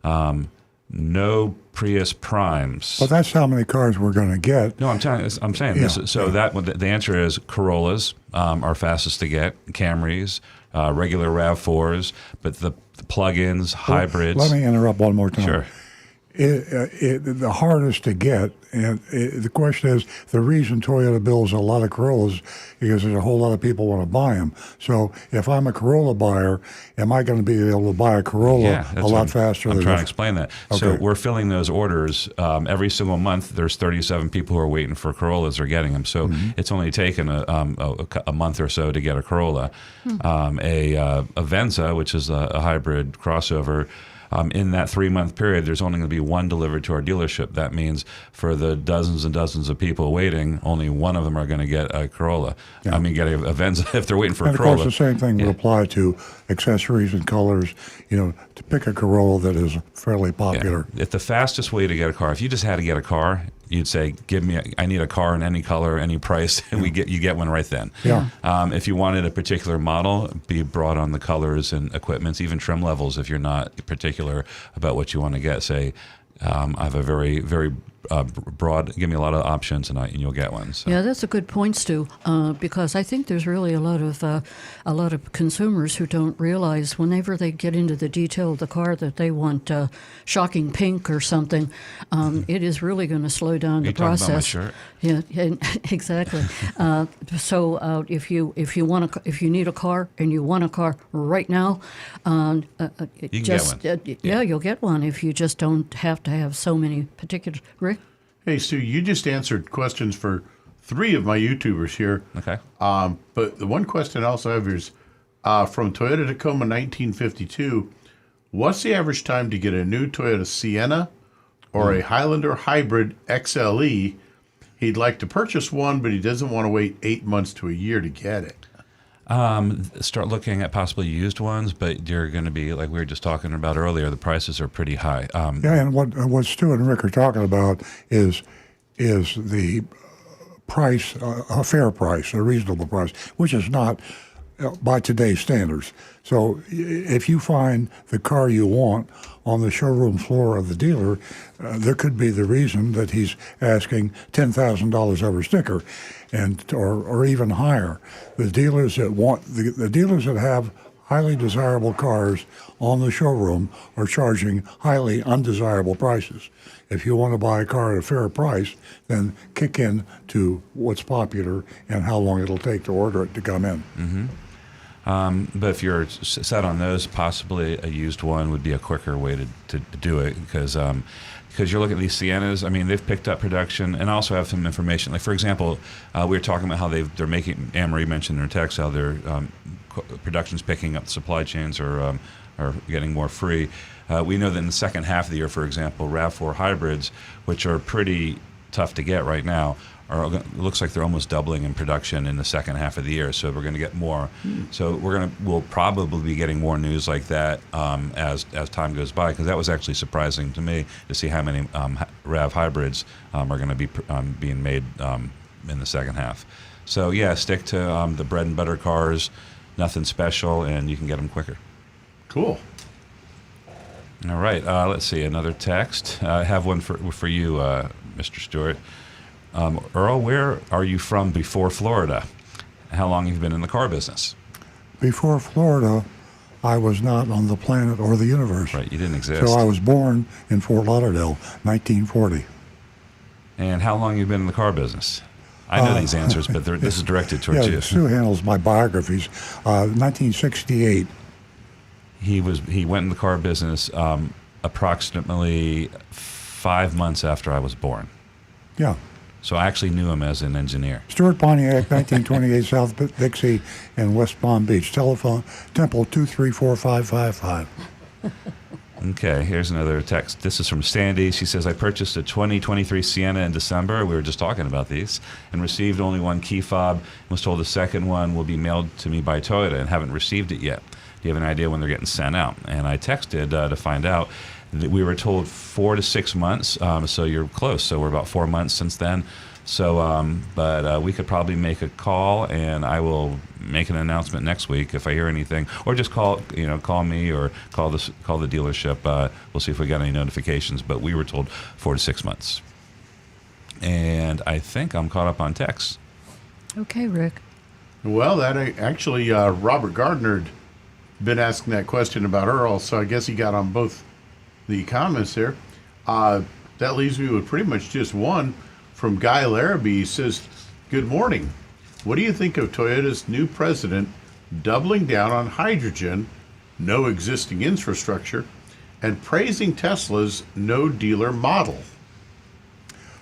no Prius Primes. Well, that's how many cars we're going to get. No, I'm saying this. So that the answer is Corollas are fastest to get, Camrys, regular RAV4s, but the plug-ins, hybrids. Let me interrupt one more time. Sure. The hardest to get, and the question is, the reason Toyota builds a lot of Corollas because there's a whole lot of people want to buy them. So if I'm a Corolla buyer, am I going to be able to buy a Corolla a lot faster? I'm trying to explain that. Okay. So we're filling those orders every single month. There's 37 people who are waiting for Corollas or getting them. So it's only taken a month or so to get a Corolla. A Venza, which is a hybrid crossover, In that 3-month period, there's only going to be one delivered to our dealership. That means for the dozens and dozens of people waiting, only one of them are going to get a Corolla. Yeah. I mean, get a Venza if they're waiting for And a of Corolla. course, the same thing would apply to accessories and colors. To pick a Corolla that is fairly popular. Yeah. If the fastest way to get a car, if you just had to get a car, you'd say, I need a car in any color, any price, and you get one right then. Yeah. If you wanted a particular model, be broad on the colors and equipments, even trim levels. If you're not particular about what you want to get, say, I have a very, very broad. Give me a lot of options, and you'll get one. So. Yeah, that's a good point, Stu. Because I think there's really a lot of consumers who don't realize whenever they get into the detail of the car that they want shocking pink or something, it is really going to slow down the process. Talking about my shirt? Yeah, exactly. So if you need a car and you want a car right now, you can get one. Yeah, you'll get one if you just don't have to have so many particular. Rick? Hey, Stu, you just answered questions for 3 of my YouTubers here. Okay. But the one question I also have is from Toyota Tacoma 1952, what's the average time to get a new Toyota Sienna or a Highlander Hybrid XLE? He'd like to purchase one, but he doesn't want to wait 8 months to a year to get it. Start looking at possibly used ones, but you're going to be, like we were just talking about earlier, the prices are pretty high. And what Stu and Rick are talking about is the price, a fair price, a reasonable price, which is not by today's standards. So if you find the car you want on the showroom floor of the dealer, there could be the reason that he's asking $10,000 over sticker, or even higher. The dealers that the dealers that have highly desirable cars on the showroom are charging highly undesirable prices. If you want to buy a car at a fair price, then kick in to what's popular and how long it'll take to order it to come in. Mm-hmm. But if you're set on those, possibly a used one would be a quicker way to do it, because you're looking at these Siennas. I mean, they've picked up production, and also have some information. Like, for example, we were talking about how they're making. Anne-Marie mentioned in her text how their production's picking up, the supply chains are getting more free. We know that in the second half of the year, for example, RAV4 hybrids, which are pretty tough to get right now, it looks like they're almost doubling in production in the second half of the year. So we're going to get more. So we'll probably be getting more news like that as time goes by, because that was actually surprising to me to see how many RAV hybrids are going to be being made in the second half. So yeah, stick to the bread and butter cars, nothing special, and you can get them quicker. Cool. All right. Let's see, another text. I have one for you, Mr. Stewart. Earl, where are you from before Florida? How long have you been in the car business? Before Florida, I was not on the planet or the universe. Right, you didn't exist. So I was born in Fort Lauderdale, 1940. And how long have you been in the car business? I know these answers, but this is directed towards you. Stu handles my biographies. 1968. He went in the car business approximately 5 months after I was born. Yeah. So I actually knew him as an engineer. Stuart Pontiac, 1928 South Dixie in West Palm Beach. Telephone, Temple 234555. Okay, here's another text. This is from Sandy. She says, I purchased a 2023 Sienna in December. We were just talking about these. And received only one key fob. And was told the second one will be mailed to me by Toyota, and haven't received it yet. Do you have an idea when they're getting sent out? And I texted to find out. We were told 4 to 6 months, so you're close. So we're about 4 months since then. So, but we could probably make a call, and I will make an announcement next week if I hear anything, or just call me or call the dealership. We'll see if we got any notifications. But we were told 4 to 6 months, and I think I'm caught up on texts. Okay, Rick. Well, that actually Robert Gardner had been asking that question about Earl, so I guess he got on both the comments there. That leaves me with pretty much just one from Guy Larrabee. He says, good morning. What do you think of Toyota's new president doubling down on hydrogen, no existing infrastructure, and praising Tesla's no dealer model?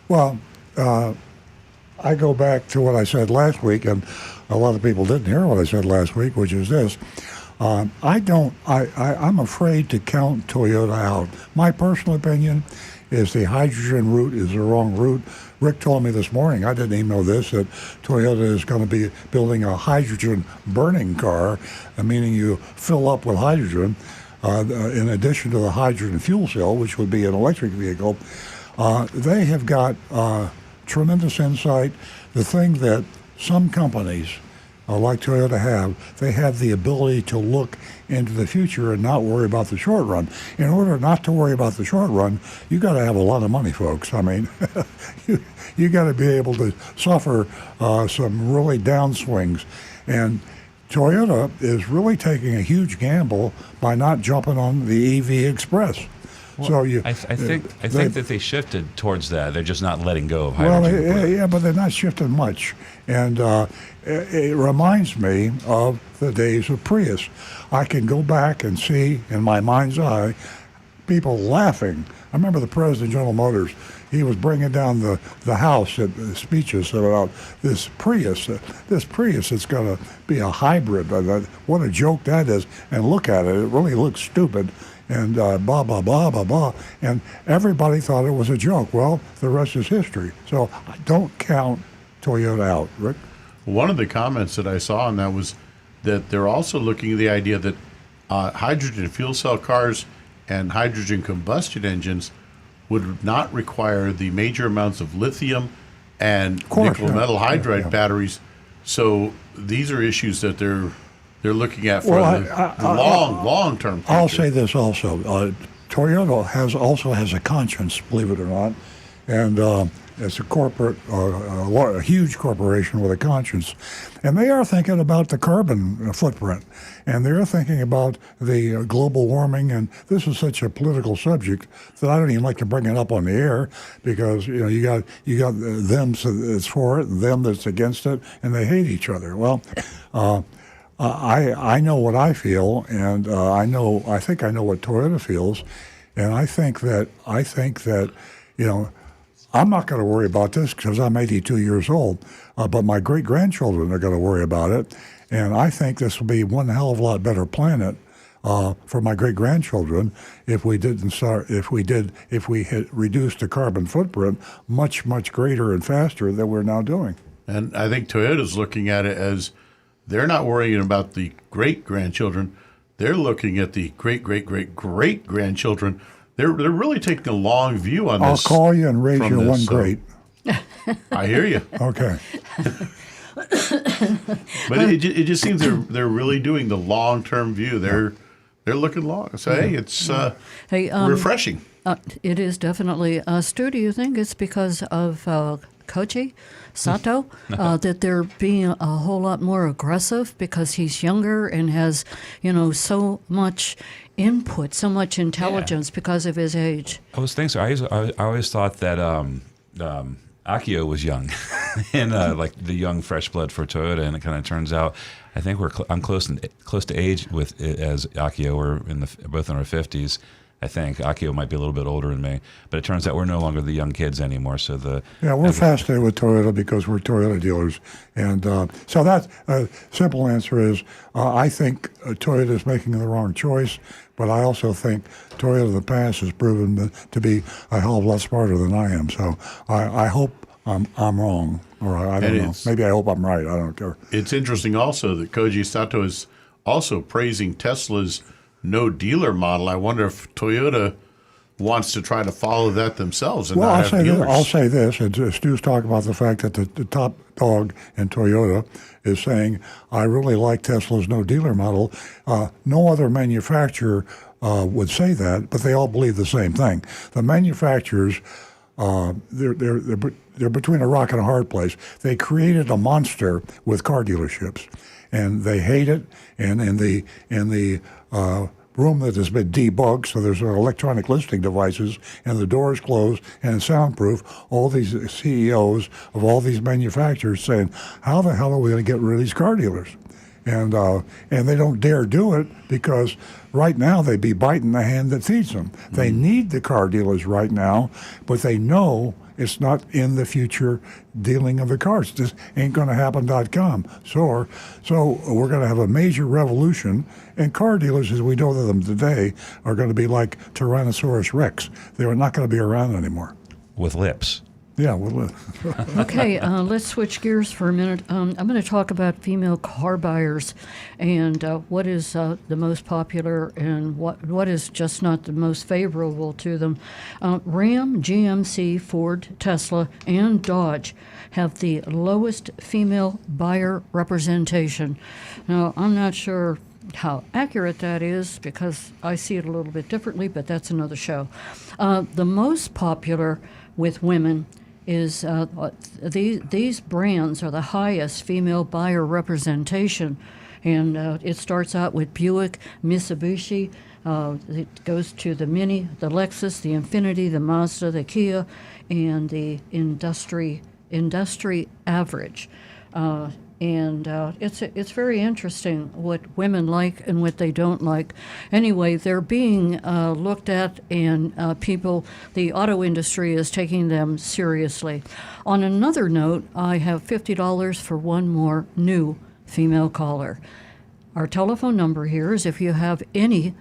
Well, I go back to what I said last week, and a lot of people didn't hear what I said last week, which is this. I don't. I'm afraid to count Toyota out. My personal opinion is the hydrogen route is the wrong route. Rick told me this morning, I didn't even know this, that Toyota is going to be building a hydrogen burning car, meaning you fill up with hydrogen in addition to the hydrogen fuel cell, which would be an electric vehicle. They have got tremendous insight. The thing that some companies like Toyota they have the ability to look into the future and not worry about the short run. In order not to worry about the short run, you got to have a lot of money, folks. I mean, you got to be able to suffer some really downswings. And Toyota is really taking a huge gamble by not jumping on the EV Express. Well, I think that they shifted towards that. They're just not letting go of well, hydrogen. yeah, but they're not shifting much. And it reminds me of the days of Prius. I can go back and see in my mind's eye people laughing. I remember the president of General Motors. He was bringing down the house at speeches about this Prius. This Prius is going to be a hybrid. What a joke that is. And look at it. It really looks stupid. And blah, blah, blah, blah, blah. And everybody thought it was a joke. Well, the rest is history. So don't count Toyota out, Rick. One of the comments that I saw on that was that they're also looking at the idea that hydrogen fuel cell cars and hydrogen combustion engines would not require the major amounts of lithium and nickel metal hydride batteries. So these are issues that they're looking at for the long-term future. I'll say this also. Toyota also has a conscience, believe it or not, and it's a corporate, a huge corporation with a conscience, and they are thinking about the carbon footprint, and they're thinking about the global warming. And this is such a political subject that I don't even like to bring it up on the air, because you got them that's for it and them that's against it, and they hate each other. Well. I know what I feel, and I think I know what Toyota feels, and I think that I'm not going to worry about this because I'm 82 years old, but my great grandchildren are going to worry about it, and I think this will be one hell of a lot better planet for my great grandchildren if we had reduced the carbon footprint much greater and faster than we're now doing. And I think Toyota's looking at it as they're not worrying about the great-grandchildren. They're looking at the great-great-great-great-grandchildren. They're really taking a long view on this. I'll call you and raise you one great. I hear you. Okay. But it just seems they're really doing the long-term view. They're looking long. So, hey, it's refreshing. It is definitely. Stu, do you think it's because of Koji Sato that they're being a whole lot more aggressive because he's younger and has, so much input, so much intelligence because of his age? I was thinking so. I always thought that Akio was young and like the young fresh blood for Toyota, and it kind of turns out I think I'm close to age with as Akio. We're both in our 50s. I think Akio might be a little bit older than me, but it turns out we're no longer the young kids anymore. So we're fascinated with Toyota because we're Toyota dealers, and so that simple answer is I think Toyota is making the wrong choice, but I also think Toyota of the past has proven to be a hell of a lot smarter than I am. So I hope I'm wrong, or I don't know. Maybe I hope I'm right. I don't care. It's interesting also that Koji Sato is also praising Tesla's no dealer model. I wonder if Toyota wants to try to follow that themselves and not have dealers. I'll say this, and Stu's talking about the fact that the top dog in Toyota is saying, I really like Tesla's no dealer model. No other manufacturer would say that, but they all believe the same thing. The manufacturers, they're between a rock and a hard place. They created a monster with car dealerships, and they hate it. And in the room that has been debugged, so there's electronic listing devices, and the doors closed and it's soundproof. All these CEOs of all these manufacturers saying, "How the hell are we going to get rid of these car dealers?" And they don't dare do it because right now they'd be biting the hand that feeds them. They need the car dealers right now, but they know, It's not in the future dealing of the cars. This ain't going to happen.com. So we're going to have a major revolution, and car dealers, as we know them today, are going to be like Tyrannosaurus Rex. They are not going to be around anymore. With lips. Yeah, well, Okay, let's switch gears for a minute. I'm going to talk about female car buyers and what is the most popular and what is just not the most favorable to them. Ram, GMC, Ford, Tesla, and Dodge have the lowest female buyer representation. Now, I'm not sure how accurate that is because I see it a little bit differently, but that's another show. The most popular with women is these brands are the highest female buyer representation. And it starts out with Buick, Mitsubishi, it goes to the Mini, the Lexus, the Infiniti, the Mazda, the Kia, and the industry average. It's very interesting what women like and what they don't like. Anyway, they're being looked at, and the auto industry is taking them seriously. On another note, I have $50 for one more new female caller. Our telephone number here is if you have any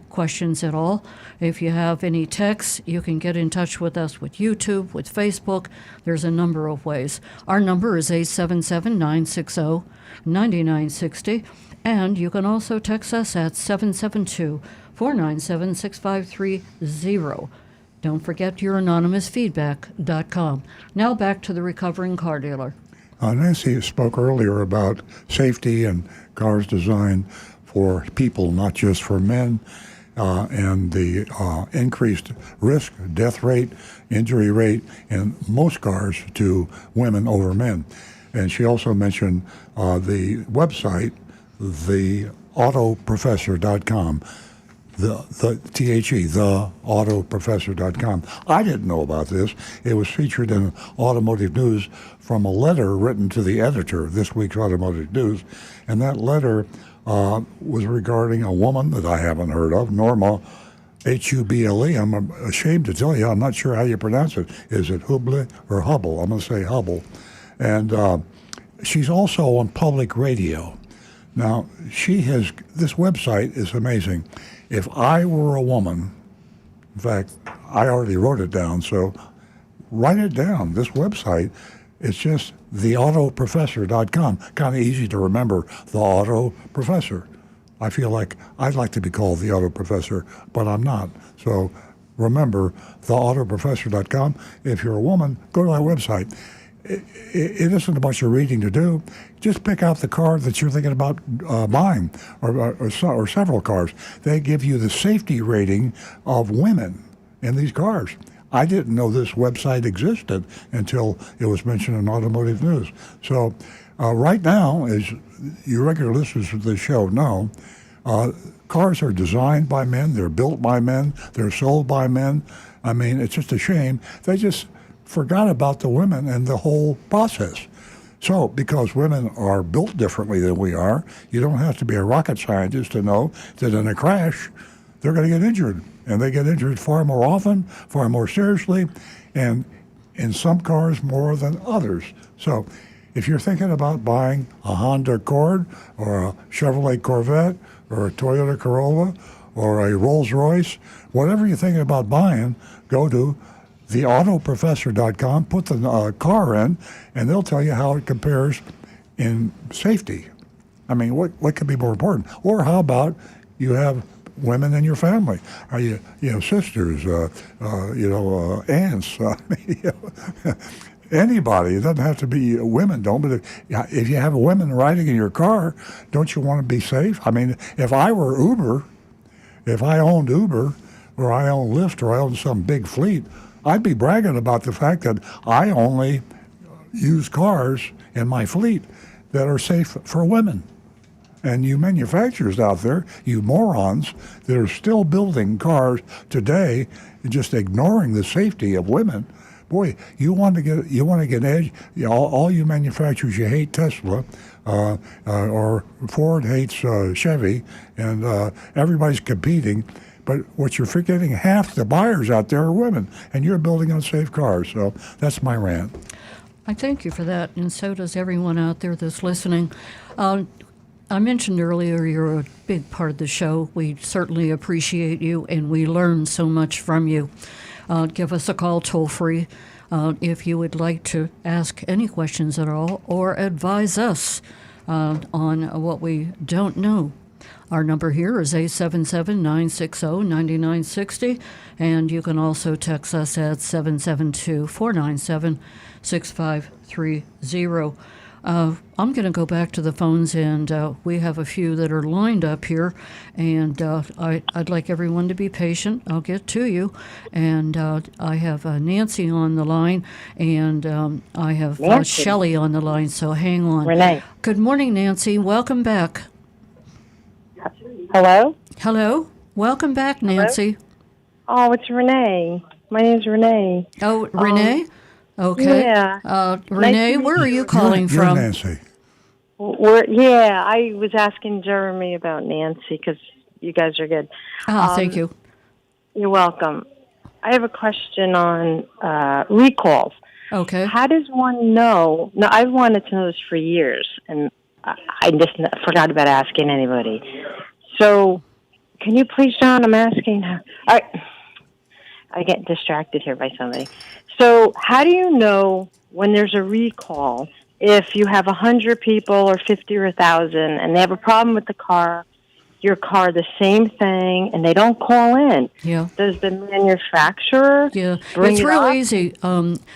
questions at all. If you have any texts, you can get in touch with us with YouTube, with Facebook. There's a number of ways. Our number is 877-960-9960, and you can also text us at 772-497-6530. Don't forget your anonymousfeedback.com. Now back to the recovering car dealer. Nancy spoke earlier about safety and cars designed for people, not just for men, and the increased risk, death rate, injury rate in most cars to women over men. And she also mentioned the website, theautoprofessor.com, the theautoprofessor.com. I didn't know about this. It was featured in Automotive News from a letter written to the editor of this week's Automotive News, and that letter was regarding a woman that I haven't heard of, Norma, Huble. I'm ashamed to tell you, I'm not sure how you pronounce it. Is it Huble or Hubble? I'm going to say Hubble. And she's also on public radio. Now, this website is amazing. If I were a woman, in fact, I already wrote it down, so write it down. This website, it's just theautoprofessor.com. Kind of easy to remember, the Auto Professor. I feel like I'd like to be called the Auto Professor, but I'm not. So remember, theautoprofessor.com. If you're a woman, go to that website. It isn't a bunch of reading to do. Just pick out the car that you're thinking about buying, or several cars. They give you the safety rating of women in these cars. I didn't know this website existed until it was mentioned in Automotive News. So right now, as you regular listeners of the show know, cars are designed by men, they're built by men, they're sold by men. I mean, it's just a shame. They just forgot about the women and the whole process. So, because women are built differently than we are, you don't have to be a rocket scientist to know that in a crash, they're going to get injured. And they get injured far more often, far more seriously, and in some cars more than others. So, if you're thinking about buying a Honda Accord or a Chevrolet Corvette or a Toyota Corolla or a Rolls Royce, whatever you're thinking about buying, go to theautoprofessor.com, put the car in, and they'll tell you how it compares in safety. I mean, what could be more important? Or how about you have women in your family? Are you sisters, aunts? Anybody. It doesn't have to be women, but if you have women riding in your car, don't you want to be safe? I mean, if I were Uber, if I owned Uber, or I owned Lyft, or I owned some big fleet, I'd be bragging about the fact that I only use cars in my fleet that are safe for women. And you manufacturers out there, you morons, that are still building cars today, just ignoring the safety of women. Boy, you want to get edge. All you manufacturers, you hate Tesla, or Ford hates Chevy, and everybody's competing. But what you're forgetting, half the buyers out there are women, and you're building unsafe cars. So that's my rant. I thank you for that, and so does everyone out there that's listening. I mentioned earlier you're a big part of the show. We certainly appreciate you, and we learn so much from you. Give us a call toll free if you would like to ask any questions at all or advise us on what we don't know. Our number here is 877-960-9960, and you can also text us at 772-497-6530. I'm going to go back to the phones, and we have a few that are lined up here, and I'd like everyone to be patient. I'll get to you. And I have Nancy on the line, and I have Shelley on the line, so hang on. Renee. Good morning, Nancy. Welcome back. Hello? Hello. Welcome back, Nancy. Oh, it's Renee. My name's Renee. Oh, Renee? Okay. Yeah. Renee, Nice to where meet are you you. calling You're from? Nancy. Yeah, I was asking Jeremy about Nancy because you guys are good. Thank you. You're welcome. I have a question on recalls. Okay. How does one know? No, I've wanted to know this for years, and I just forgot about asking anybody. So, can you please, John? I'm asking. I get distracted here by somebody. So, how do you know when there's a recall if you have 100 people or 50 or 1,000 and they have a problem with your car, the same thing, and they don't call in? Yeah. Does the manufacturer bring it's it real up? easy.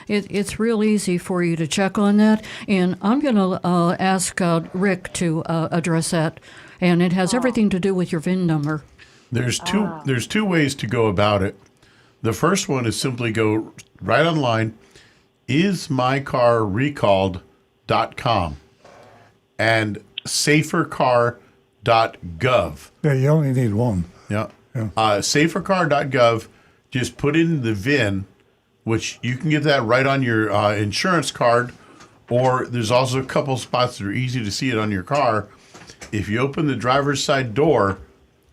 It's real easy for you to check on that, and I'm going to ask Rick to address that, and it has everything to do with your VIN number. There's two ways to go about it. The first one is simply go right online, ismycarrecalled.com and safercar.gov. Yeah, you only need one. Yeah. Safercar.gov, just put in the VIN, which you can get that right on your insurance card, or there's also a couple spots that are easy to see it on your car. If you open the driver's side door,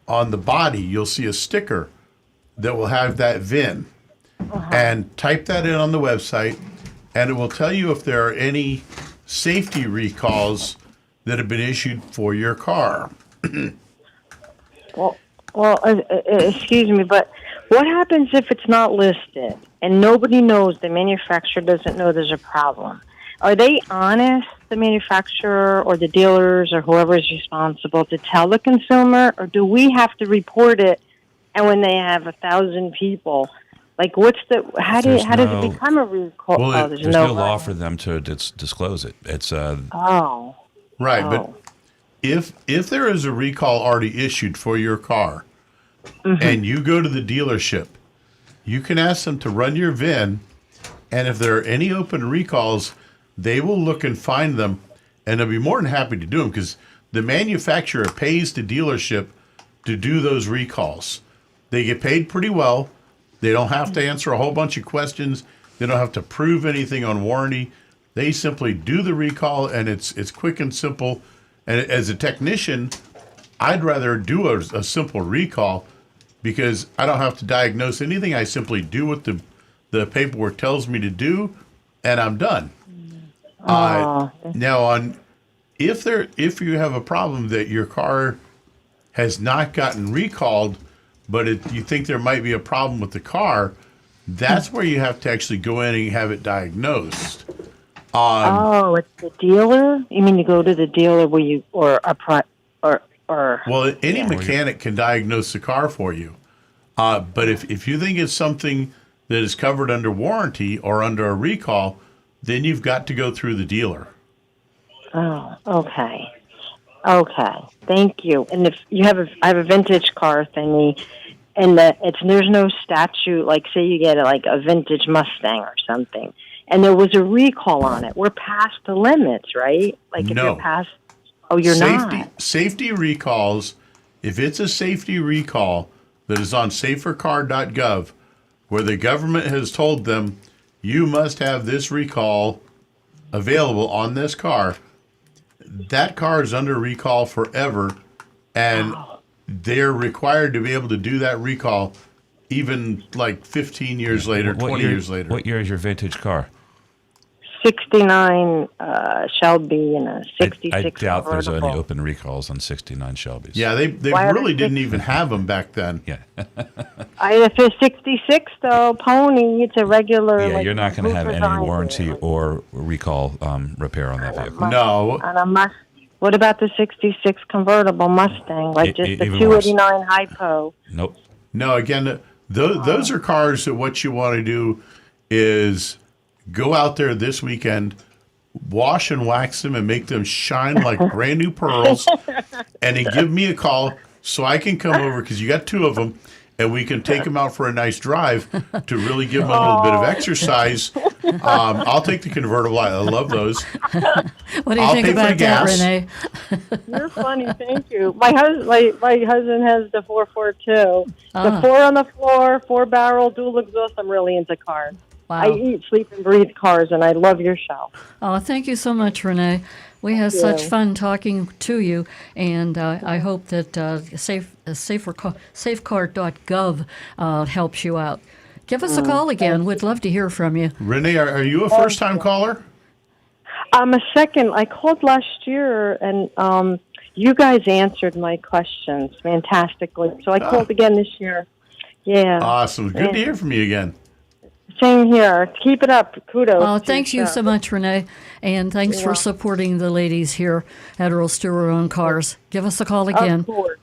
on the body, you'll see a sticker that will have that VIN. And type that in on the website, and it will tell you if there are any safety recalls that have been issued for your car. Excuse me, but what happens if it's not listed and nobody knows, the manufacturer doesn't know there's a problem? Are they honest, the manufacturer or the dealers or whoever is responsible, to tell the consumer, or do we have to report it? And when they have 1,000 people, like how does it become a recall? Well, there's no law for them to disclose it. It's right, but if there is a recall already issued for your car, and you go to the dealership, you can ask them to run your VIN, and if there are any open recalls, they will look and find them, and they'll be more than happy to do them because the manufacturer pays the dealership to do those recalls. They get paid pretty well. They don't have to answer a whole bunch of questions. They don't have to prove anything on warranty. They simply do the recall, and it's quick and simple. And as a technician, I'd rather do a simple recall because I don't have to diagnose anything. I simply do what the paperwork tells me to do, and I'm done. Now, if you have a problem that your car has not gotten recalled, but you think there might be a problem with the car, that's where you have to actually go in and have it diagnosed. It's the dealer? You mean you go to the dealer well, any mechanic can diagnose the car for you. But if you think it's something that is covered under warranty or under a recall, then you've got to go through the dealer. Oh, okay. Okay, thank you. And if you I have a vintage car thingy, and there's no statute, like say you get a vintage Mustang or something, and there was a recall on it. We're past the limits, right? Like if No. you're past, you're not. Safety recalls, if it's a safety recall that is on safercar.gov, where the government has told them you must have this recall available on this car, that car is under recall forever, and they're required to be able to do that recall even like 15 years later, 20 years later. What year is your vintage car? 69 Shelby and a 66 I doubt there's any convertible. open recalls on 69 Shelbys. Yeah, they Why are really they didn't even have them back then. Yeah. If it's 66 though, Pony, it's a regular. Yeah, like, you're not going to have who any designed warranty it? or recall repair on that vehicle. No. And a what about the 66 convertible Mustang? Like just the even worse. 289 hypo. Nope. No, again, those are cars that what you want to do is go out there this weekend, wash and wax them and make them shine like brand new pearls, and then give me a call so I can come over, because you got two of them, and we can take them out for a nice drive to really give them a little bit of exercise. I'll take the convertible. I love those. What do you I'll think pay for about the that, gas. Renee? You're funny, thank you. My husband has the 442. Ah. The 4 on the floor, 4-barrel dual exhaust. I'm really into cars. Wow. I eat, sleep, and breathe cars, and I love your show. Oh, thank you so much, Renee. We had such fun talking to you, and I hope that safecar.gov helps you out. Give us a call again. We'd love to hear from you. Renee, are you a first-time caller? I'm a second. I called last year, and you guys answered my questions fantastically. So I called again this year. Yeah. Awesome. Good to hear from you again. Same here. Keep it up. Kudos. Oh, to thank your you show. so much, Renee, and thanks for supporting the ladies here at Earl Stewart on Cars. Give us a call again. Of course.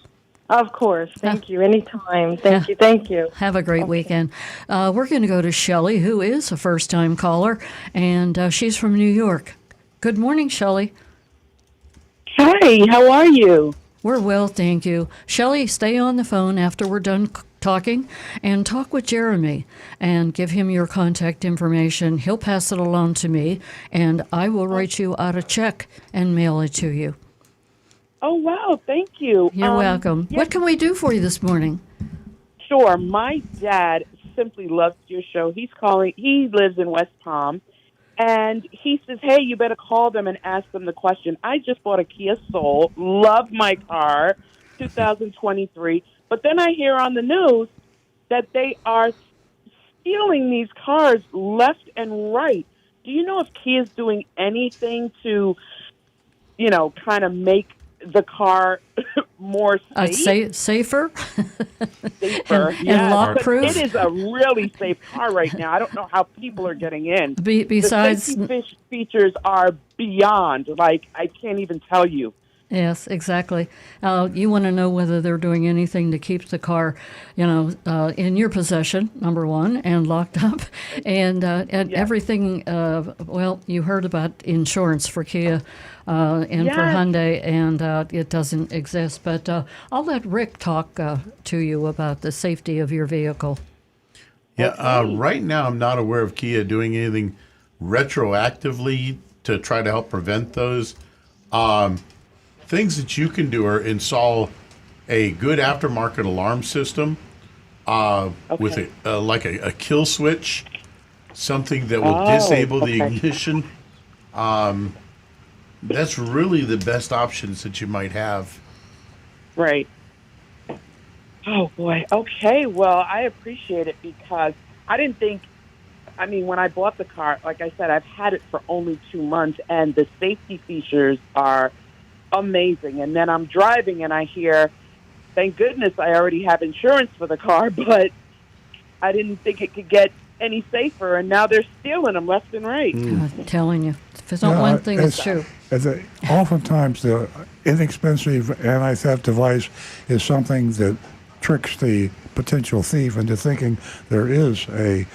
Of course. Thank you. Anytime. Thank you. Thank you. Have a great weekend. We're going to go to Shelley, who is a first-time caller, and she's from New York. Good morning, Shelley. Hi, how are you? We're well, thank you. Shelley, stay on the phone after we're done talking and talk with Jeremy and give him your contact information. He'll pass it along to me, and I will write you out a check and mail it to you. Oh, wow, thank you. You're welcome. yes. What can we do for you this morning? Sure. My dad simply loves your show. He's calling. He lives in West Palm, and he says, "Hey, you better call them and ask them the question." I just bought a Kia Soul. Love my car, 2023. But then I hear on the news that they are stealing these cars left and right. Do you know if Kia's doing anything to, kind of make the car more safe? Safer? Safer. and Yes, lock-proof? but it is a really safe car right now. I don't know how people are getting in. Besides, the safety features are beyond. Like, I can't even tell you. yes, exactly. You want to know whether they're doing anything to keep the car, in your possession, number one, and locked up, and everything. Well, you heard about insurance for Kia and for Hyundai, and it doesn't exist. But I'll let Rick talk to you about the safety of your vehicle. Yeah, right now I'm not aware of Kia doing anything retroactively to try to help prevent those. Things that you can do are install a good aftermarket alarm system with a kill switch, something that will disable the ignition. That's really the best options that you might have. Right. Oh, boy. Okay. Well, I appreciate it because I didn't think, when I bought the car, like I said, I've had it for only 2 months, and the safety features are amazing. And then I'm driving and I hear, thank goodness I already have insurance for the car, but I didn't think it could get any safer, and now they're stealing them left and right. I'm telling you, if it's not one thing, it's true. Oftentimes, the inexpensive anti-theft device is something that tricks the potential thief into thinking there is a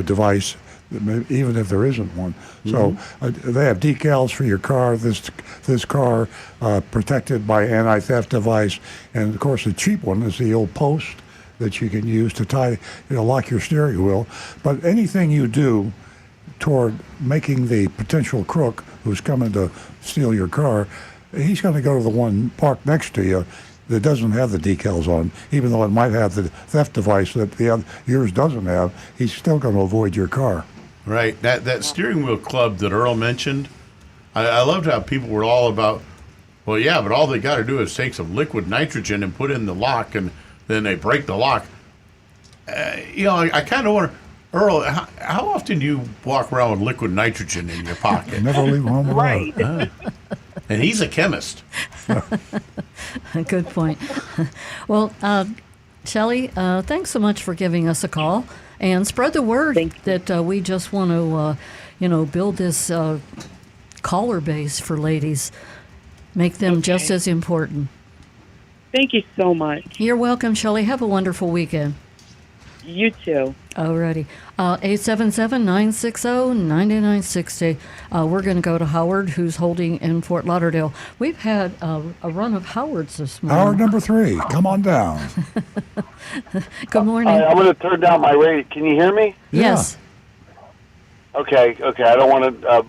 device, even if there isn't one. So they have decals for your car. This car protected by anti-theft device, and of course the cheap one is the old post that you can use to tie, lock your steering wheel. But anything you do toward making the potential crook who's coming to steal your car, he's going to go to the one parked next to you that doesn't have the decals on, even though it might have the theft device that yours doesn't have. He's still going to avoid your car. Right. That steering wheel club that Earl mentioned, I loved how people were all about Well, yeah, but all they got to do is take some liquid nitrogen and put in the lock, and then they break the lock. I kind of wonder, Earl, how often do you walk around with liquid nitrogen in your pocket? Never leave home without Right. it. And he's a chemist. Good point. Well, Shelley, thanks so much for giving us a call, and spread the word that we just want to, build this caller base for ladies, make them just as important. Thank you so much. You're welcome, Shelley. Have a wonderful weekend. You too. Alrighty. 877-960-9960. We're going to go to Howard, who's holding in Fort Lauderdale. We've had a run of Howards this morning. Howard number 3, come on down. Good morning. I'm going to turn down my radio. Can you hear me? Yes. Okay. I don't want to.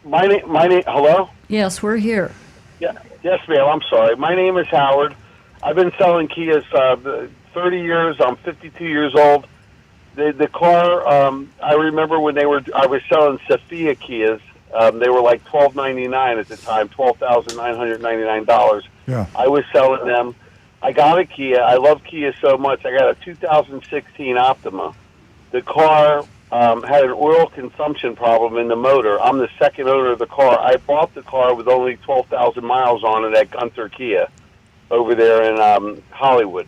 My name. Hello. Yes, we're here. Yeah. Yes, ma'am. I'm sorry. My name is Howard. I've been selling Kias 30 years. I'm 52 years old. The car, I remember when I was selling Sophia Kias. They were like $12.99 at the time, $12,999. Yeah. I was selling them. I got a Kia. I love Kia so much. I got a 2016 Optima. The car had an oil consumption problem in the motor. I'm the second owner of the car. I bought the car with only 12,000 miles on it at Gunther Kia over there in Hollywood.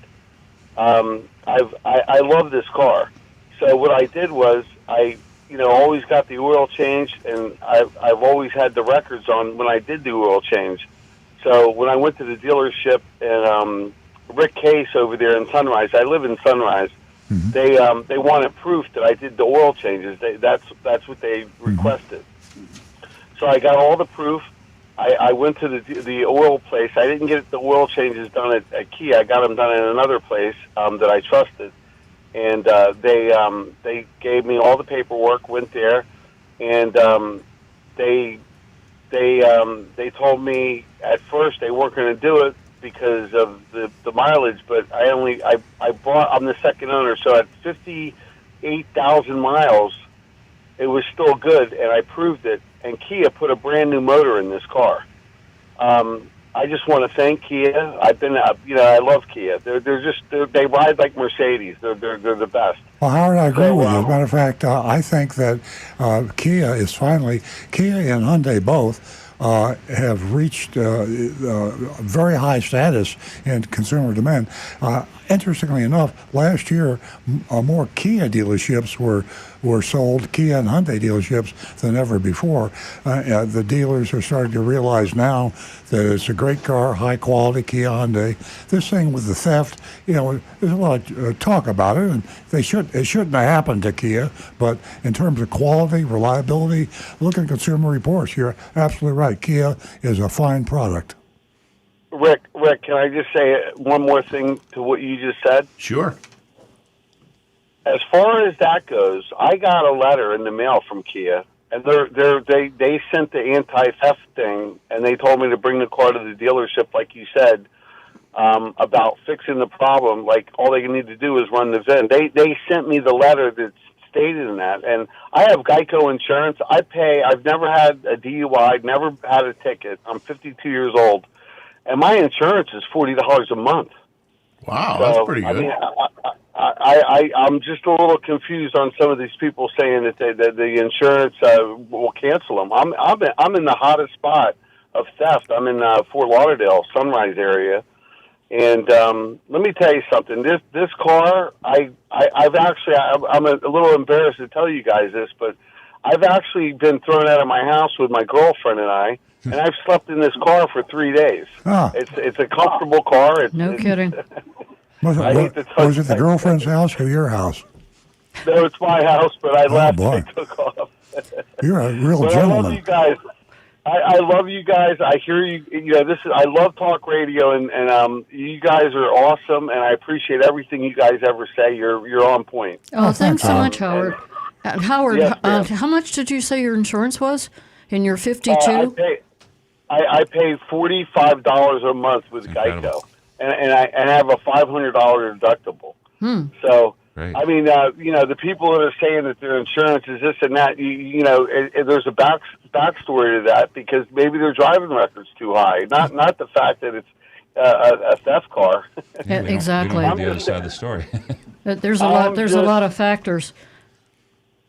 I love this car. So what I did was I always got the oil changed, and I've always had the records on when I did the oil change. So when I went to the dealership and Rick Case over there in Sunrise, I live in Sunrise. Mm-hmm. They wanted proof that I did the oil changes. That's what they requested. So I got all the proof. I went to the oil place. I didn't get the oil changes done at Kia. I got them done in another place that I trusted, and they gave me all the paperwork. Went there, and they told me at first they weren't going to do it because of the mileage. But I'm the second owner, so at 58,000 miles, it was still good, and I proved it. And Kia put a brand new motor in this car. I just want to thank Kia. I love Kia. They ride like Mercedes. They're the best. Well, Howard, I agree with you. As a matter of fact, I think that Kia and Hyundai both have reached very high status in consumer demand. Interestingly enough, last year, more Kia dealerships were sold, Kia and Hyundai dealerships, than ever before. The dealers are starting to realize now that it's a great car, high quality Kia Hyundai. This thing with the theft, there's a lot of talk about it, and it shouldn't have happened to Kia. But in terms of quality, reliability, look at Consumer Reports. You're absolutely right. Kia is a fine product. Rick, can I just say one more thing to what you just said? Sure. As far as that goes, I got a letter in the mail from Kia, and they sent the anti-theft thing, and they told me to bring the car to the dealership, like you said, about fixing the problem. Like all they need to do is run the VIN. They sent me the letter that stated in that, and I have Geico insurance. I've never had a DUI, never had a ticket. I'm 52 years old. And my insurance is $40 a month. Wow, that's pretty good. I mean, I'm just a little confused on some of these people saying that the insurance will cancel them. I'm in the hottest spot of theft. I'm in Fort Lauderdale, Sunrise area, and let me tell you something. This car, I'm a little embarrassed to tell you guys this, but I've actually been thrown out of my house with my girlfriend and I. And I've slept in this car for 3 days. Ah. It's a comfortable car. No kidding. Was it the girlfriend's house or your house? No, it's my house, but I left boy. and took off. You're a real But gentleman. I love you guys. I love you guys. I hear you. I love talk radio, and you guys are awesome, and I appreciate everything you guys ever say. You're on point. Oh, thanks so much, Howard. Howard, Yes, how much did you say your insurance was in your 52? I pay $45 a month with Incredible. Geico, and I have a $500 deductible. So Right. I mean, the people that are saying that their insurance is this and that, there's a backstory to that because maybe their driving record's too high. Not the fact that it's a theft car. Yeah, We don't exactly. have the other side of the story. There's a lot. There's a lot of factors.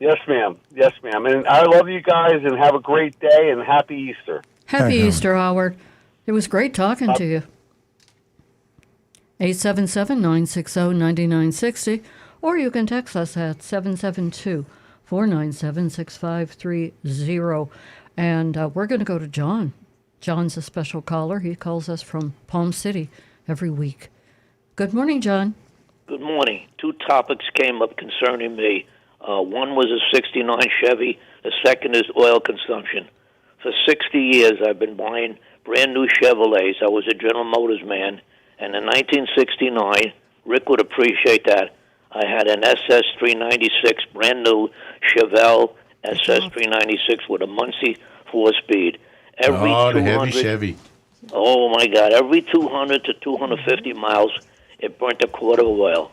Yes, ma'am. Yes, ma'am. And I love you guys, and have a great day, and happy Easter. Happy Thank you. Easter, Howard. It was great talking to you. 877-960-9960, or you can text us at 772-497-6530. And we're going to go to John. John's a special caller. He calls us from Palm City every week. Good morning, John. Good morning. Two topics came up concerning me. One was a 69 Chevy. The second is oil consumption. For 60 years, I've been buying brand new Chevrolets. I was a General Motors man. And in 1969, Rick would appreciate that, I had an SS396, brand new Chevelle SS396 with a Muncie 4-speed. Every the heavy 200 Chevy. Oh, my God. Every 200 to 250 miles, it burnt a quart of oil.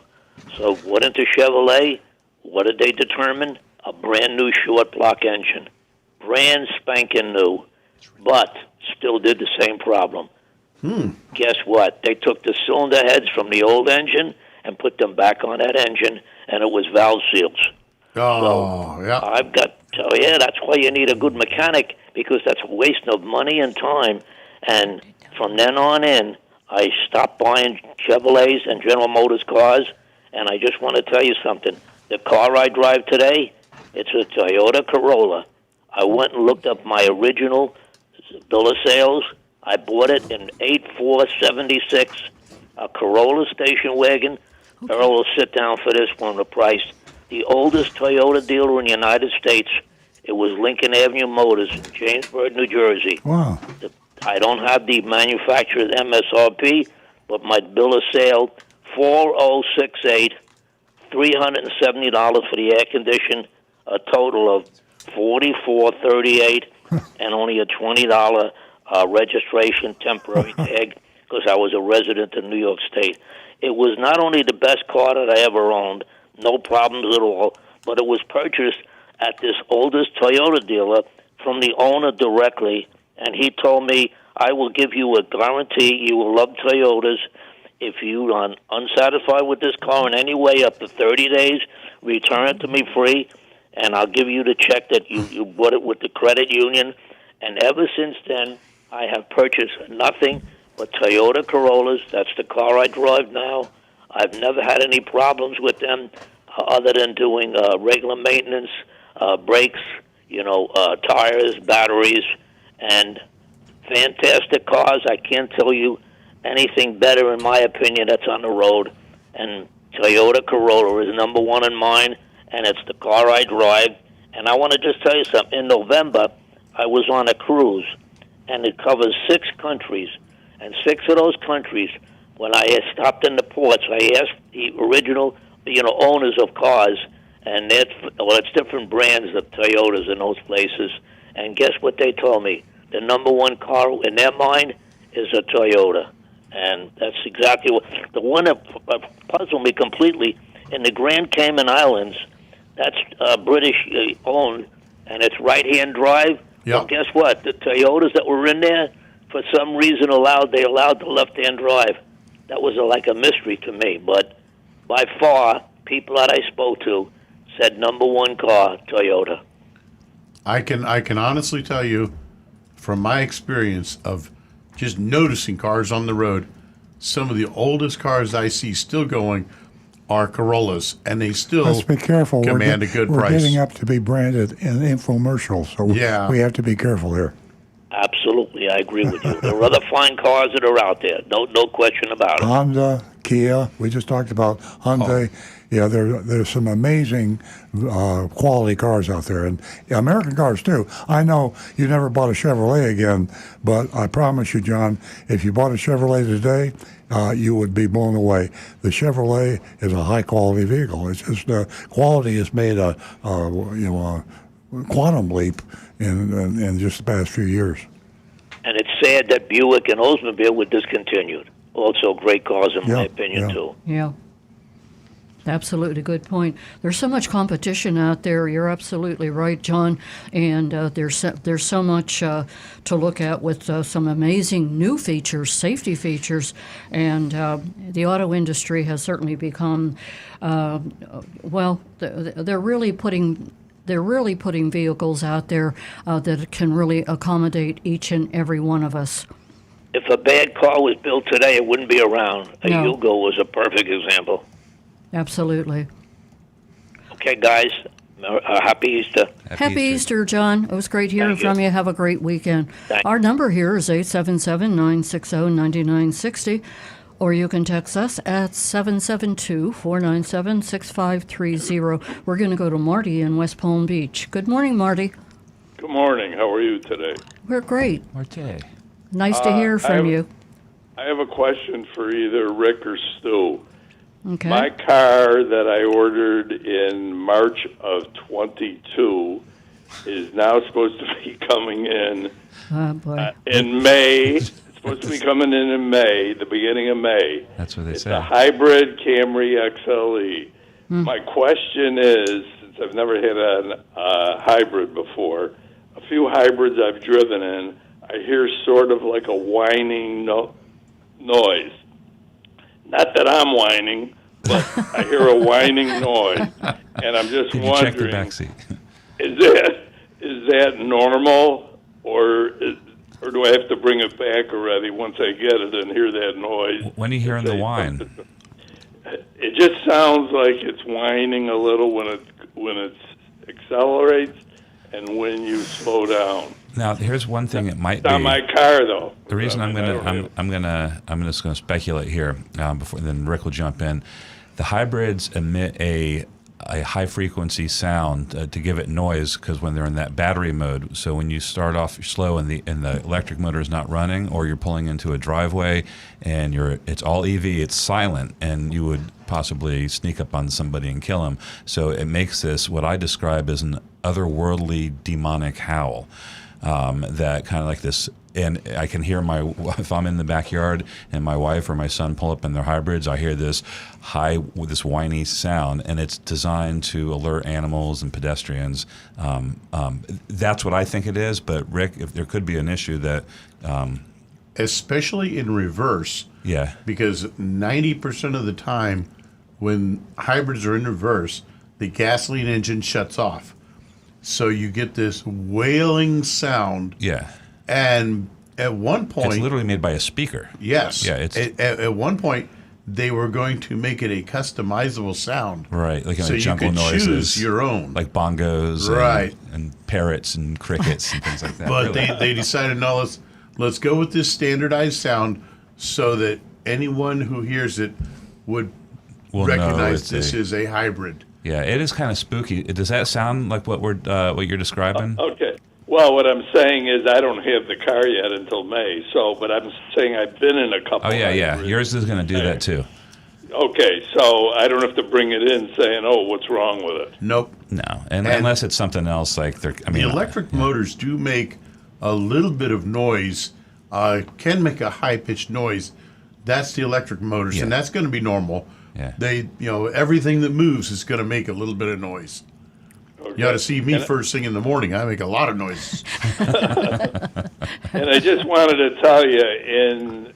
So went into Chevrolet. What did they determine? A brand new short block engine. Brand spanking new, but still did the same problem. Guess what? They took the cylinder heads from the old engine and put them back on that engine, and it was valve seals. Oh, yeah. I've got, that's why you need a good mechanic, because that's a waste of money and time. And from then on in, I stopped buying Chevrolets and General Motors cars, and I just want to tell you something. The car I drive today, it's a Toyota Corolla. I went and looked up my original bill of sales. I bought it in 8476, a Corolla station wagon. Earl will sit down for this one, the price. The oldest Toyota dealer in the United States, it was Lincoln Avenue Motors in Jamesburg, New Jersey. Wow. I don't have the manufacturer's MSRP, but my bill of sale, 4068, $370 for the air condition, a total of $44.38, and only a $20 registration temporary tag because I was a resident in New York State. It was not only the best car that I ever owned, no problems at all, but it was purchased at this oldest Toyota dealer from the owner directly, and he told me, I will give you a guarantee you will love Toyotas. If you are unsatisfied with this car in any way up to 30 days, return it to me free, and I'll give you the check that you bought it with the credit union. And ever since then, I have purchased nothing but Toyota Corollas. That's the car I drive now. I've never had any problems with them other than doing regular maintenance, brakes, tires, batteries, and fantastic cars. I can't tell you anything better, in my opinion, that's on the road. And Toyota Corolla is number one in mine, and it's the car I drive. And I want to just tell you something. In November, I was on a cruise, and it covers 6 countries. And 6 of those countries, when I stopped in the ports, I asked the original, owners of cars, and it's different brands of Toyotas in those places. And guess what they told me? The number one car in their mind is a Toyota. And that's exactly what the one that puzzled me completely in the Grand Cayman Islands. That's British owned, and it's right-hand drive. Yep. Well, guess what? The Toyotas that were in there, for some reason, allowed the left-hand drive. That was like a mystery to me. But by far, people that I spoke to said number one car, Toyota. I can honestly tell you, from my experience of just noticing cars on the road, some of the oldest cars I see still going are Corollas, and they still Let's be careful. command a good we're price. getting up to be branded in infomercials, so Yeah. we have to be careful here. Absolutely, I agree with you. There are other fine cars that are out there, no question about it. Honda, Kia, we just talked about Hyundai. Yeah, there's some amazing quality cars out there, and American cars too. I know you never bought a Chevrolet again, but I promise you, John, if you bought a Chevrolet today, you would be blown away. The Chevrolet is a high quality vehicle. It's just quality has made a quantum leap in just the past few years. And it's sad that Buick and Oldsmobile were discontinued. Also great cars, in my opinion, too. Yeah. Absolutely, good point. There's so much competition out there. You're absolutely right, John. And there's so much to look at with some amazing new features, safety features, and the auto industry has certainly become they're really putting vehicles out there that can really accommodate each and every one of us. If a bad car was built today, it wouldn't be around. A No. Yugo was a perfect example. Absolutely. Okay, guys, happy Easter. Happy Easter, John. It was great hearing Thank you. from you. Have a great weekend. Thank Our number here is 877-960-9960, or you can text us at 772-497-6530. We're going to go to Marty in West Palm Beach. Good morning, Marty. Good morning. How are you today? We're great. Marty. Nice to hear from you. I have a question for either Rick or Stu. Okay. My car that I ordered in March of 22 is now supposed to be coming in Oh, boy. in May. It's supposed to be coming in May, the beginning of May. That's what they It's say. a hybrid Camry XLE. My question is, since I've never had a hybrid before, a few hybrids I've driven in, I hear sort of like a whining noise. Not that I'm whining, but I hear a whining noise, and I'm just Did you check the wondering, back seat? is that normal, or do I have to bring it back already once I get it and hear that noise? When are you hearing the whine? It just sounds like it's whining a little when it accelerates and when you slow down. Now, here's one thing it might It's not be. my car, though. The reason I mean, I'm just gonna speculate here before then Rick will jump in. The hybrids emit a high frequency sound to give it noise because when they're in that battery mode. So when you start off slow and the electric motor is not running, or you're pulling into a driveway and it's all EV, it's silent, and you would possibly sneak up on somebody and kill them. So it makes this what I describe as an otherworldly demonic howl. That kind of like this, and I can hear if I'm in the backyard and my wife or my son pull up in their hybrids, I hear this this whiny sound, and it's designed to alert animals and pedestrians. That's what I think it is. But Rick, if there could be an issue that, especially in reverse, yeah, because 90% of the time when hybrids are in reverse, the gasoline engine shuts off. So you get this wailing sound. Yeah. And at one point... It's literally made by a speaker. Yes. Yeah. It's at one point, they were going to make it a customizable sound. Right. Like so jungle you could noises. choose your own. Like bongos. Right. And parrots and crickets and things like that. But really. they decided, no, let's go with this standardized sound so that anyone who hears it would recognize this is a hybrid. Yeah, it is kind of spooky. Does that sound like what you're describing? Okay. Well, what I'm saying is I don't have the car yet until May. But I'm saying I've been in a couple. Oh yeah. hybrids. Yours is going to do that too. Okay, so I don't have to bring it in saying, "Oh, what's wrong with it?" Nope. No, and unless it's something else like the electric motors do make a little bit of noise. Can make a high pitched noise. That's the electric motors, and that's going to be normal. Yeah. Everything that moves is going to make a little bit of noise. Okay. You ought to see me first thing in the morning. I make a lot of noises. And I just wanted to tell you, in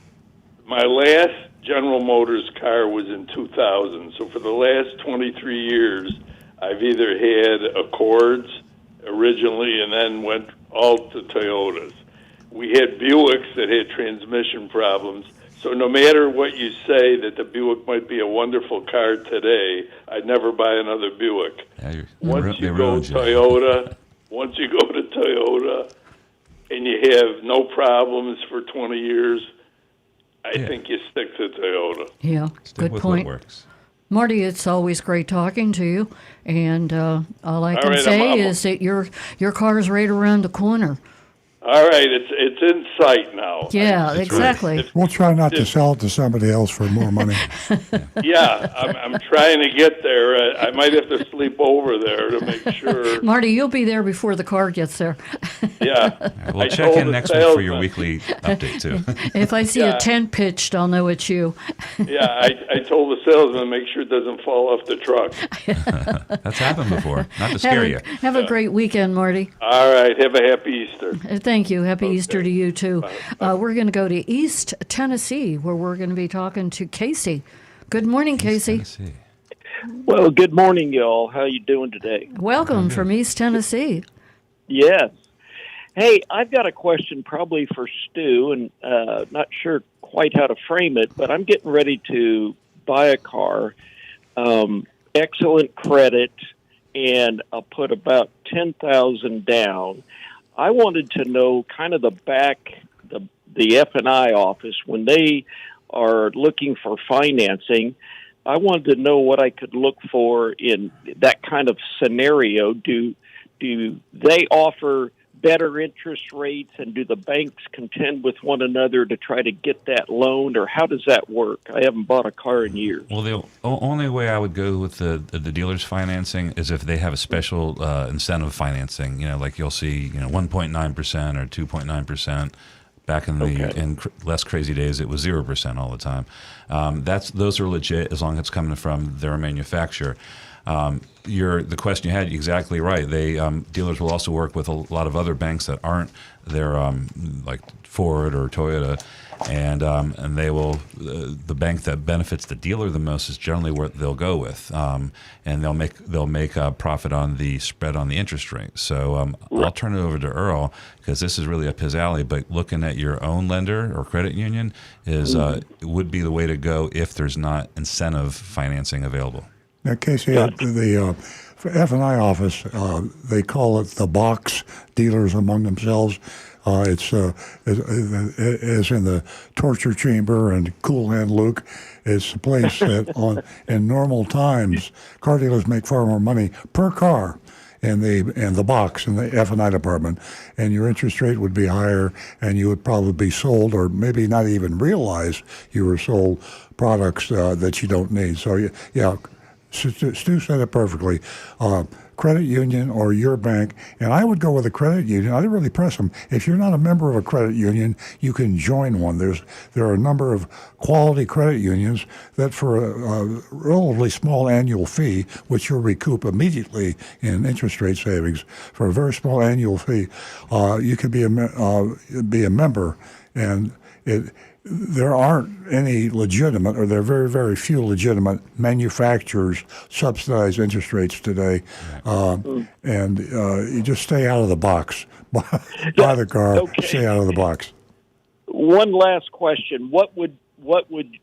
my last General Motors car was in 2000. So for the last 23 years, I've either had Accords originally and then went all to Toyotas. We had Buicks that had transmission problems. So no matter what you say that the Buick might be a wonderful car today, I'd never buy another Buick. Yeah, once you go Toyota, and you have no problems for 20 years, I think you stick to Toyota. Yeah, good point. Marty, it's always great talking to you, and all I can say is that your car is right around the corner. All right, it's in sight now. Yeah, exactly. We'll try not to sell it to somebody else for more money. Yeah, I'm trying to get there. I might have to sleep over there to make sure. Marty, you'll be there before the car gets there. Yeah. We'll check in next week for your weekly update, too. If I see a tent pitched, I'll know it's you. Yeah, I told the salesman to make sure it doesn't fall off the truck. That's happened before. Not to scare you. Have a great weekend, Marty. All right, have a happy Easter. Thank you. Happy Easter to you, too. We're going to go to East Tennessee, where we're going to be talking to Casey. Good morning, Casey. Well, good morning, y'all. How you doing today? Welcome from East Tennessee. Yes. Hey, I've got a question probably for Stu, and not sure quite how to frame it, but I'm getting ready to buy a car. Excellent credit, and I'll put about $10,000 down. I wanted to know kind of the F&I office when they are looking for financing. I wanted to know what I could look for in that kind of scenario. Do they offer better interest rates, and do the banks contend with one another to try to get that loan, or how does that work? I haven't bought a car in years. Well, the only way I would go with the dealer's financing is if they have a special incentive financing. Like you'll see, 1.9% or 2.9%. Back in in less crazy days, it was 0% all the time. Those are legit as long as it's coming from their manufacturer. The question you had, exactly right. Dealers will also work with a lot of other banks that aren't their like Ford or Toyota, and they will the bank that benefits the dealer the most is generally where they'll go with, and they'll make a profit on the spread on the interest rate. So I'll turn it over to Earl because this is really up his alley. But looking at your own lender or credit union would be the way to go if there's not incentive financing available. Now, Casey, the F&I office, they call it the box dealers among themselves. It's as in the torture chamber and Cool Hand Luke. It's a place that in normal times, car dealers make far more money per car in the box in the F&I department, and your interest rate would be higher, and you would probably be sold, or maybe not even realize you were sold products that you don't need. So yeah. Stu said it perfectly. Credit union or your bank, and I would go with a credit union. I didn't really press them. If you're not a member of a credit union, you can join one. There are a number of quality credit unions that for a relatively small annual fee, which you'll recoup immediately in interest rate savings, for a very small annual fee, you could be a member, and there aren't any legitimate, or there are very, very few legitimate manufacturers subsidize interest rates today. And you just stay out of the box. Buy the car, stay out of the box. One last question. What would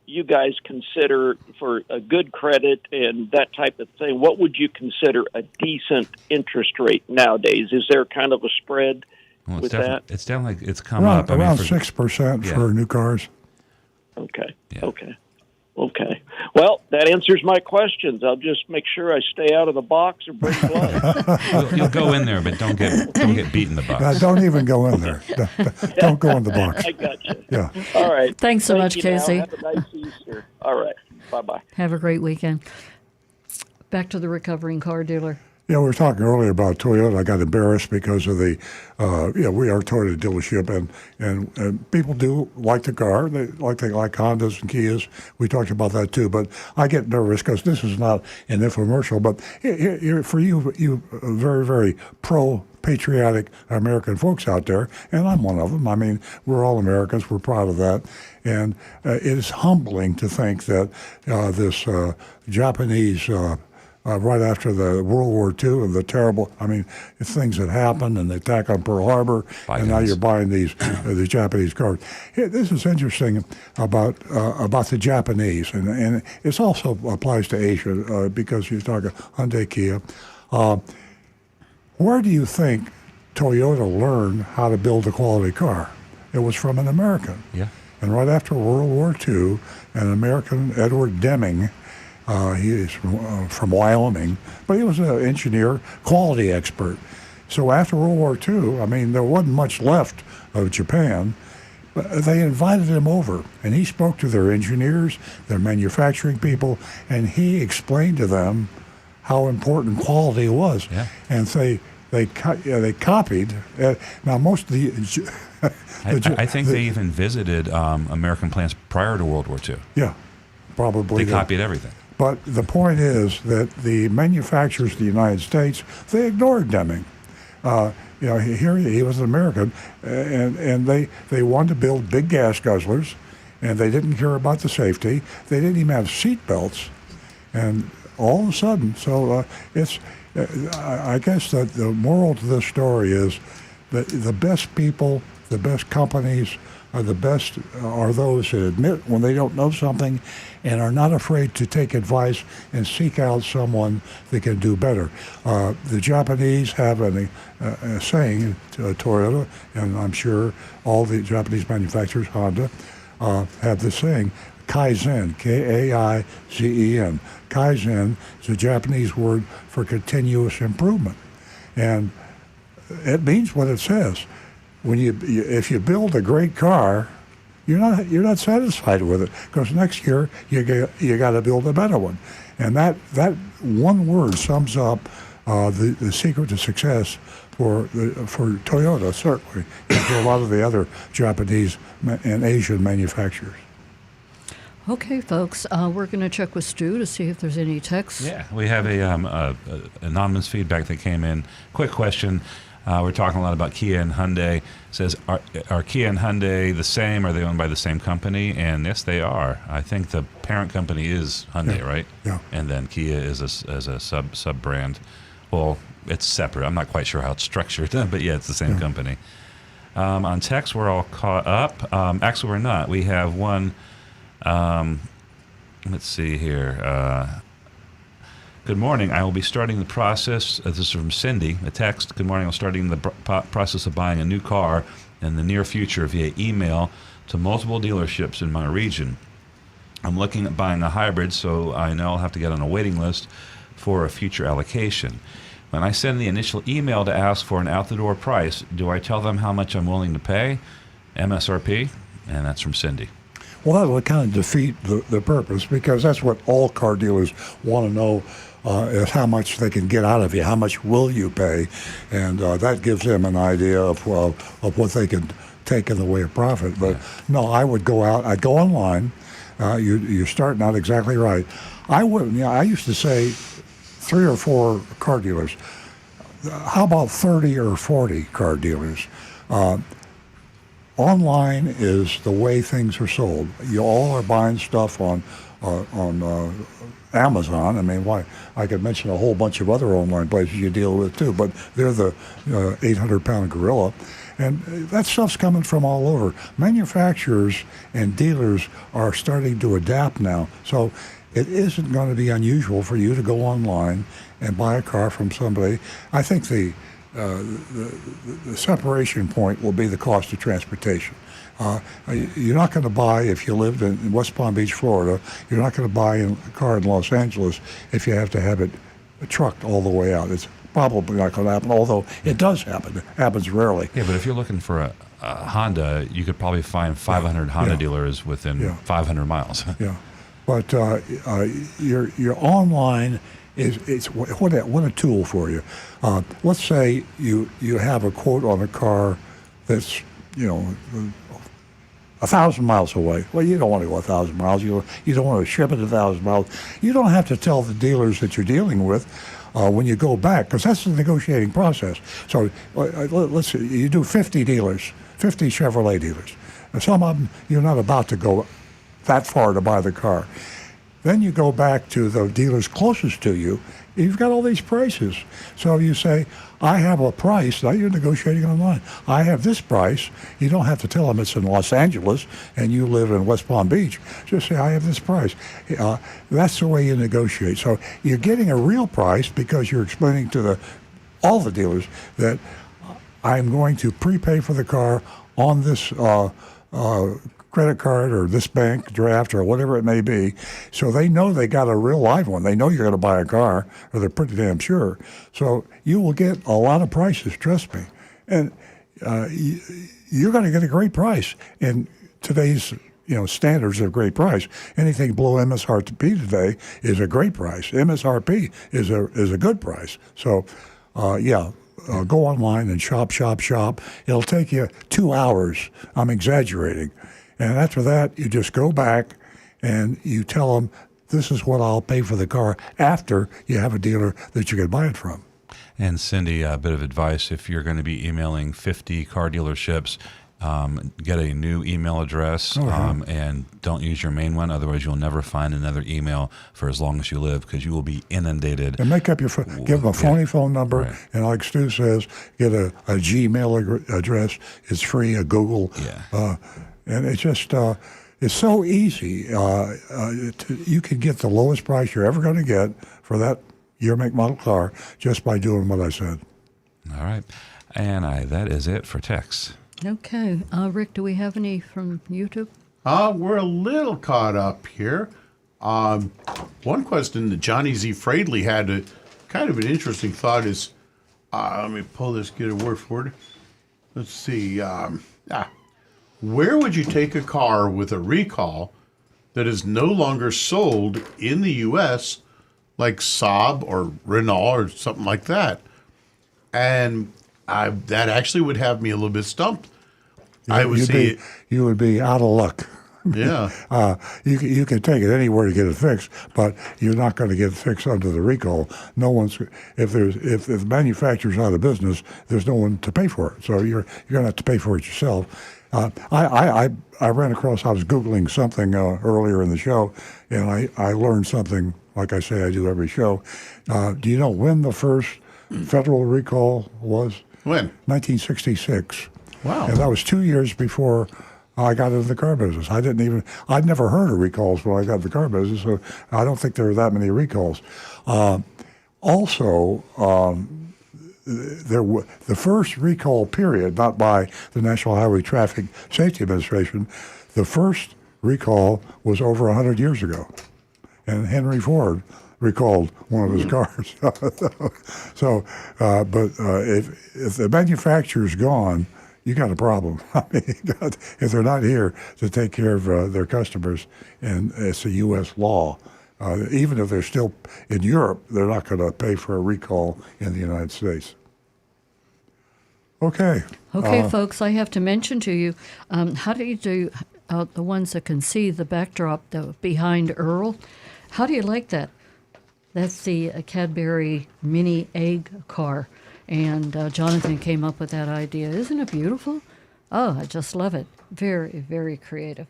you guys consider for a good credit and that type of thing? What would you consider a decent interest rate nowadays? Is there kind of a spread? Well, with that? It's definitely it's come up. I around 6% for new cars. Okay. Yeah. Okay. Well, that answers my questions. I'll just make sure I stay out of the box or break blood. You'll go in there, but don't get beat in the box. Don't even go in there. Don't go in the box. I got you. Yeah. All right. Thanks so much, Casey. Have a nice Easter. All right. Bye-bye. Have a great weekend. Back to the recovering car dealer. Yeah, we were talking earlier about Toyota. I got embarrassed because of we are a Toyota dealership, and people do like the car. They like Hondas and Kias. We talked about that too. But I get nervous because this is not an infomercial. But for you very, very pro-patriotic American folks out there, and I'm one of them. I mean, we're all Americans. We're proud of that. And it is humbling to think that this Japanese right after the World War II and the terrible, things that happened and the attack on Pearl Harbor, and now you're buying these Japanese cars. This is interesting about the Japanese, and it also applies to Asia because you're talking Hyundai, Kia. Where do you think Toyota learned how to build a quality car? It was from an American. Yeah. And right after World War II, an American, Edward Deming, he is from Wyoming, but he was an engineer, quality expert. So after World War II, I mean, there wasn't much left of Japan. But they invited him over, and he spoke to their engineers, their manufacturing people, and he explained to them how important quality was. Yeah. And they copied. Now most of the, I think they even visited American plants prior to World War II. Yeah, probably. They copied everything. But the point is that the manufacturers of the United States, they ignored Deming. Here he was an American, and they wanted to build big gas guzzlers, and they didn't care about the safety. They didn't even have seat belts, and all of a sudden, so it's. I guess that the moral to this story is that the best people, the best companies, are those that admit when they don't know something, and are not afraid to take advice and seek out someone that can do better. The Japanese have a saying, Toyota, and I'm sure all the Japanese manufacturers, Honda, have this saying, Kaizen, Kaizen. Kaizen is a Japanese word for continuous improvement, and it means what it says. When if you build a great car, you're not satisfied with it, because next year you got to build a better one, and that one word sums up the secret to success for Toyota, certainly, and for a lot of the other Japanese and Asian manufacturers. Okay, folks, we're going to check with Stu to see if there's any texts. Yeah, we have a anonymous feedback that came in. Quick question. We're talking a lot about Kia and Hyundai. It says, are Kia and Hyundai the same? Are they owned by the same company? And yes, they are. I think the parent company is Hyundai, right? Yeah. And then Kia is a sub brand. Well, it's separate. I'm not quite sure how it's structured, but yeah, it's the same company. On text, we're all caught up. Actually, we're not. We have one. Let's see here. Good morning. I will be starting the process. This is from Cindy, a text. Good morning. I'm starting the process of buying a new car in the near future via email to multiple dealerships in my region. I'm looking at buying a hybrid, so I know I'll have to get on a waiting list for a future allocation. When I send the initial email to ask for an out-the-door price, do I tell them how much I'm willing to pay? MSRP? And that's from Cindy. Well, that would kind of defeat the purpose, because that's what all car dealers want to know, is how much they can get out of you, how much will you pay, and that gives them an idea of what they can take in the way of profit. But no, I would go out, I'd go online. You're starting out exactly right. I wouldn't. I used to say 3 or 4 car dealers. How about 30 or 40 car dealers? Online is the way things are sold. You all are buying stuff on Amazon. I mean, why? I could mention a whole bunch of other online places you deal with too, but they're the 800-pound gorilla. And that stuff's coming from all over. Manufacturers and dealers are starting to adapt now. So it isn't going to be unusual for you to go online and buy a car from somebody. I think the separation point will be the cost of transportation. You're not going to buy, if you lived in West Palm Beach, Florida, you're not going to buy a car in Los Angeles if you have to have it trucked all the way out. It's probably not going to happen, although it does happen. It happens rarely. Yeah, but if you're looking for a Honda, you could probably find 500 Honda dealers within 500 miles. Yeah, but your online it's what a tool for you. Let's say you have a quote on a car that's 1,000 miles away. Well, you don't want to go 1,000 miles. You don't want to ship it 1,000 miles. You don't have to tell the dealers that you're dealing with when you go back, because that's the negotiating process. So let's say you do 50 dealers, 50 Chevrolet dealers. And some of them you're not about to go that far to buy the car. Then you go back to the dealers closest to you. You've got all these prices. So you say, I have a price. Now you're negotiating online. I have this price. You don't have to tell them it's in Los Angeles and you live in West Palm Beach. Just say, I have this price. That's the way you negotiate. So you're getting a real price because you're explaining to all the dealers that I'm going to prepay for the car on this credit card or this bank draft or whatever it may be. So they know they got a real live one. They know you're going to buy a car, or they're pretty damn sure. So you will get a lot of prices, trust me. And you're going to get a great price in today's standards of great price. Anything below MSRP today is a great price. MSRP is a good price. So, go online and shop. It'll take you 2 hours. I'm exaggerating. And after that, you just go back and you tell them, this is what I'll pay for the car after you have a dealer that you can buy it from. And Cindy, a bit of advice, if you're going to be emailing 50 car dealerships, get a new email address and don't use your main one. Otherwise, you'll never find another email for as long as you live, because you will be inundated. And make up give them a phony phone number. Right. And like Stu says, get a Gmail address. It's free, a Google. Yeah. And it's just, it's so easy. You can get the lowest price you're ever going to get for that year, make, model car just by doing what I said. All right. And that is it for texts. Okay. Rick, do we have any from YouTube? We're a little caught up here. One question that Johnny Z. Fradley had, kind of an interesting thought is, let me pull this, get a word for it. Let's see. Where would you take a car with a recall that is no longer sold in the U.S., like Saab or Renault or something like that? And that actually would have me a little bit stumped. You would be out of luck. Yeah. You can take it anywhere to get it fixed, but you're not going to get it fixed under the recall. No one's if the manufacturer's out of business, there's no one to pay for it. So you're going to have to pay for it yourself. I ran across. I was Googling something earlier in the show, and I learned something. Like I say, I do every show. Do you know when the first federal recall was? When? 1966. Wow. And that was 2 years before I got into the car business. I'd never heard of recalls when I got into the car business, so I don't think there were that many recalls. The first recall period, not by the National Highway Traffic Safety Administration, the first recall was over 100 years ago. And Henry Ford recalled one of his cars. If the manufacturer's gone, you got a problem. I mean, if they're not here to take care of their customers, and it's a U.S. law, even if they're still in Europe, they're not going to pay for a recall in the United States. Okay. Okay, folks, I have to mention to you, how do you do the ones that can see the backdrop behind Earl? How do you like that? That's the Cadbury mini egg car. And Jonathan came up with that idea. Isn't it beautiful? Oh, I just love it. Very, very creative.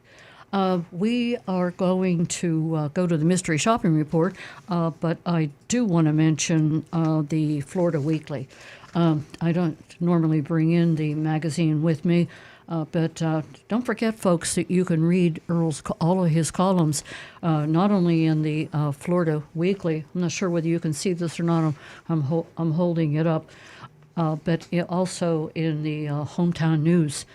We are going to go to the Mystery Shopping Report, but I do want to mention the Florida Weekly. I don't normally bring in the magazine with me, but don't forget, folks, that you can read all of his columns, not only in the Florida Weekly. I'm not sure whether you can see this or not. I'm holding it up, but also in the Hometown News.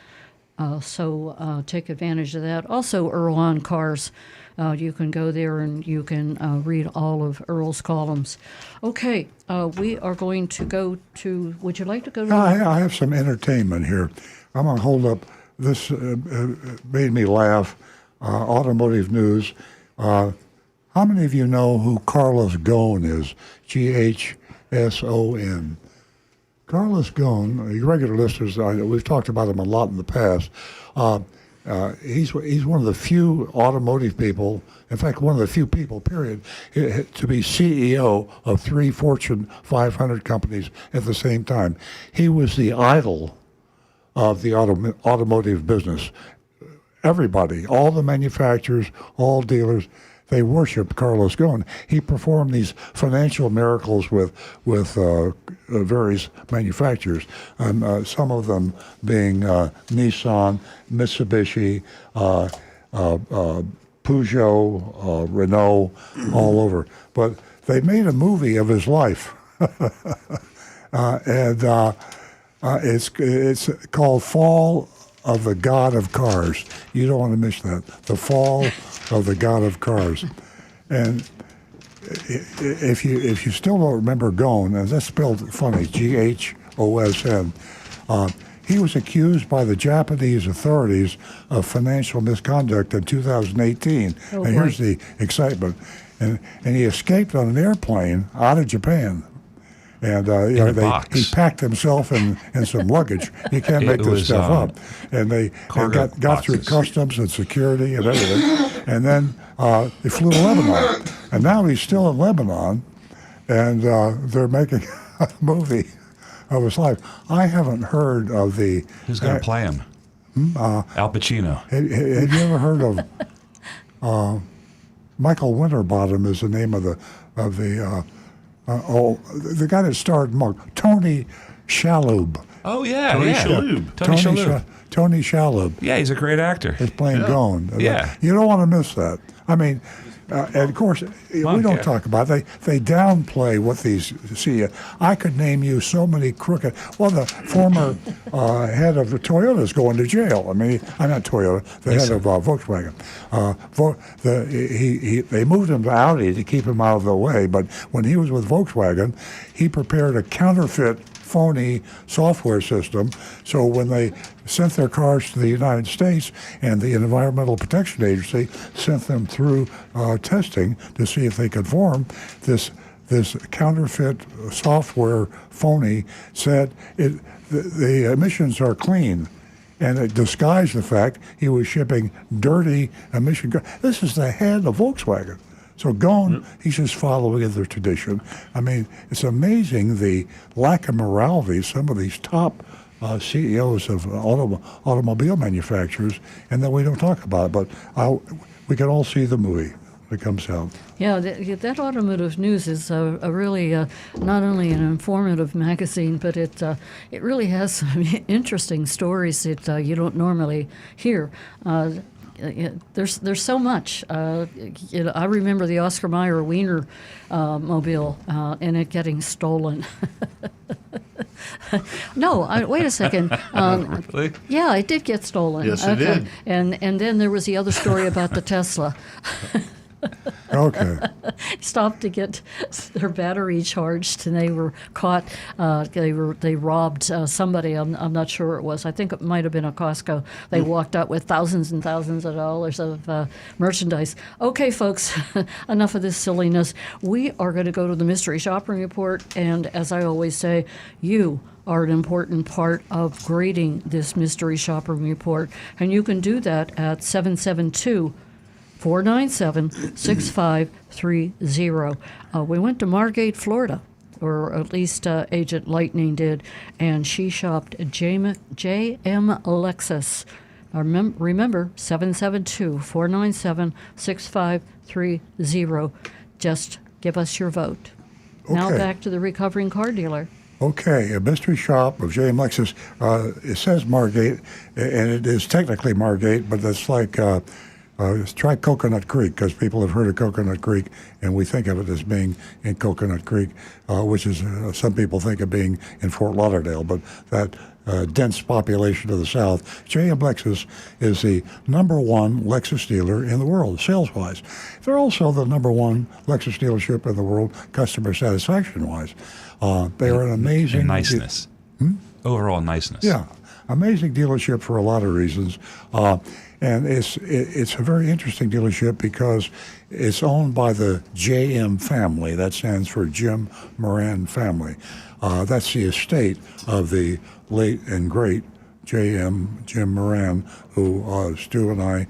So take advantage of that. Also, Earl on Cars. You can go there and you can read all of Earl's columns. Okay, we are going to go to. Would you like to go to? I have some entertainment here. I'm going to hold up. This made me laugh. Automotive news. How many of you know who Carlos Ghosn is? Ghson. Carlos Ghosn, regular listeners, we've talked about him a lot in the past. He's one of the few automotive people, in fact, one of the few people, period, to be CEO of 3 Fortune 500 companies at the same time. He was the idol of the automotive business. Everybody, all the manufacturers, all dealers, they worshiped Carlos Ghosn. He performed these financial miracles with various manufacturers, some of them being Nissan, Mitsubishi, Peugeot, Renault, all over. But they made a movie of his life, and it's called Fall of the god of cars. You don't want to miss that. The fall of the god of cars. And if you still don't remember Ghosn, and that's spelled funny, Ghosn, he was accused by the Japanese authorities of financial misconduct in 2018. Oh, and boy. here's the excitement. And he escaped on an airplane out of Japan. And you know, he packed himself in some luggage. You can't make this stuff up. And they got through customs and security and everything. And then they flew to Lebanon. And now he's still in Lebanon, and they're making a movie of his life. I haven't heard of the... Who's going to play him? Al Pacino. Have you ever heard of... Michael Winterbottom is the name of the guy that starred Monk. Tony Shalhoub. Oh, yeah. Tony yeah. Shalhoub. Tony Shalhoub. Tony Shalhoub. Yeah, he's a great actor. Is playing Ghosn. Yeah. You don't want to miss that. I mean, and of course, we don't talk about it. They downplay what these see. I could name you so many crooked. Well, the former head of the Toyota is going to jail. I mean, I'm not Toyota. The head of Volkswagen. They moved him to Audi to keep him out of the way. But when he was with Volkswagen, he prepared a counterfeit, phony software system. So when they sent their cars to the United States, and the Environmental Protection Agency sent them through testing to see if they could form, this counterfeit software phony said the emissions are clean. And it disguised the fact he was shipping dirty emission cars. This is the head of Volkswagen. So Ghosn, he's just following their tradition. I mean, it's amazing the lack of morality some of these top CEOs of automobile manufacturers, and that we don't talk about it. But we can all see the movie when it comes out. Yeah, that Automotive News is a really not only an informative magazine, but it really has some interesting stories that you don't normally hear. There's so much. I remember the Oscar Mayer Wiener mobile and it getting stolen. No, wait a second. Really? Yeah, it did get stolen. Yes, it did. And then there was the other story about the Tesla. Okay. Stopped to get their battery charged, and they were caught. They robbed somebody. I'm not sure it was. I think it might have been a Costco. They walked out with thousands and thousands of dollars of merchandise. Okay, folks, enough of this silliness. We are going to go to the mystery shopping report, and as I always say, you are an important part of grading this mystery shopping report, and you can do that at 772-497-6530. We went to Margate, Florida, or at least Agent Lightning did, and she shopped JM Lexus. Remember, 772-497-6530. Just give us your vote. Now Okay. back to the recovering car dealer. Okay, a mystery shop of J.M. Lexus. It says Margate, and it is technically Margate, but that's like try Coconut Creek, because people have heard of Coconut Creek, and we think of it as being in Coconut Creek, which is some people think of being in Fort Lauderdale, but that dense population of the South. J.M. Lexus is the number one Lexus dealer in the world, sales-wise. They're also the number one Lexus dealership in the world, customer satisfaction-wise. They are an amazing... And niceness. Overall niceness. Yeah, amazing dealership for a lot of reasons. And it's a very interesting dealership because it's owned by the JM family. That stands for Jim Moran family. That's the estate of the late and great Jim Moran, who Stu and I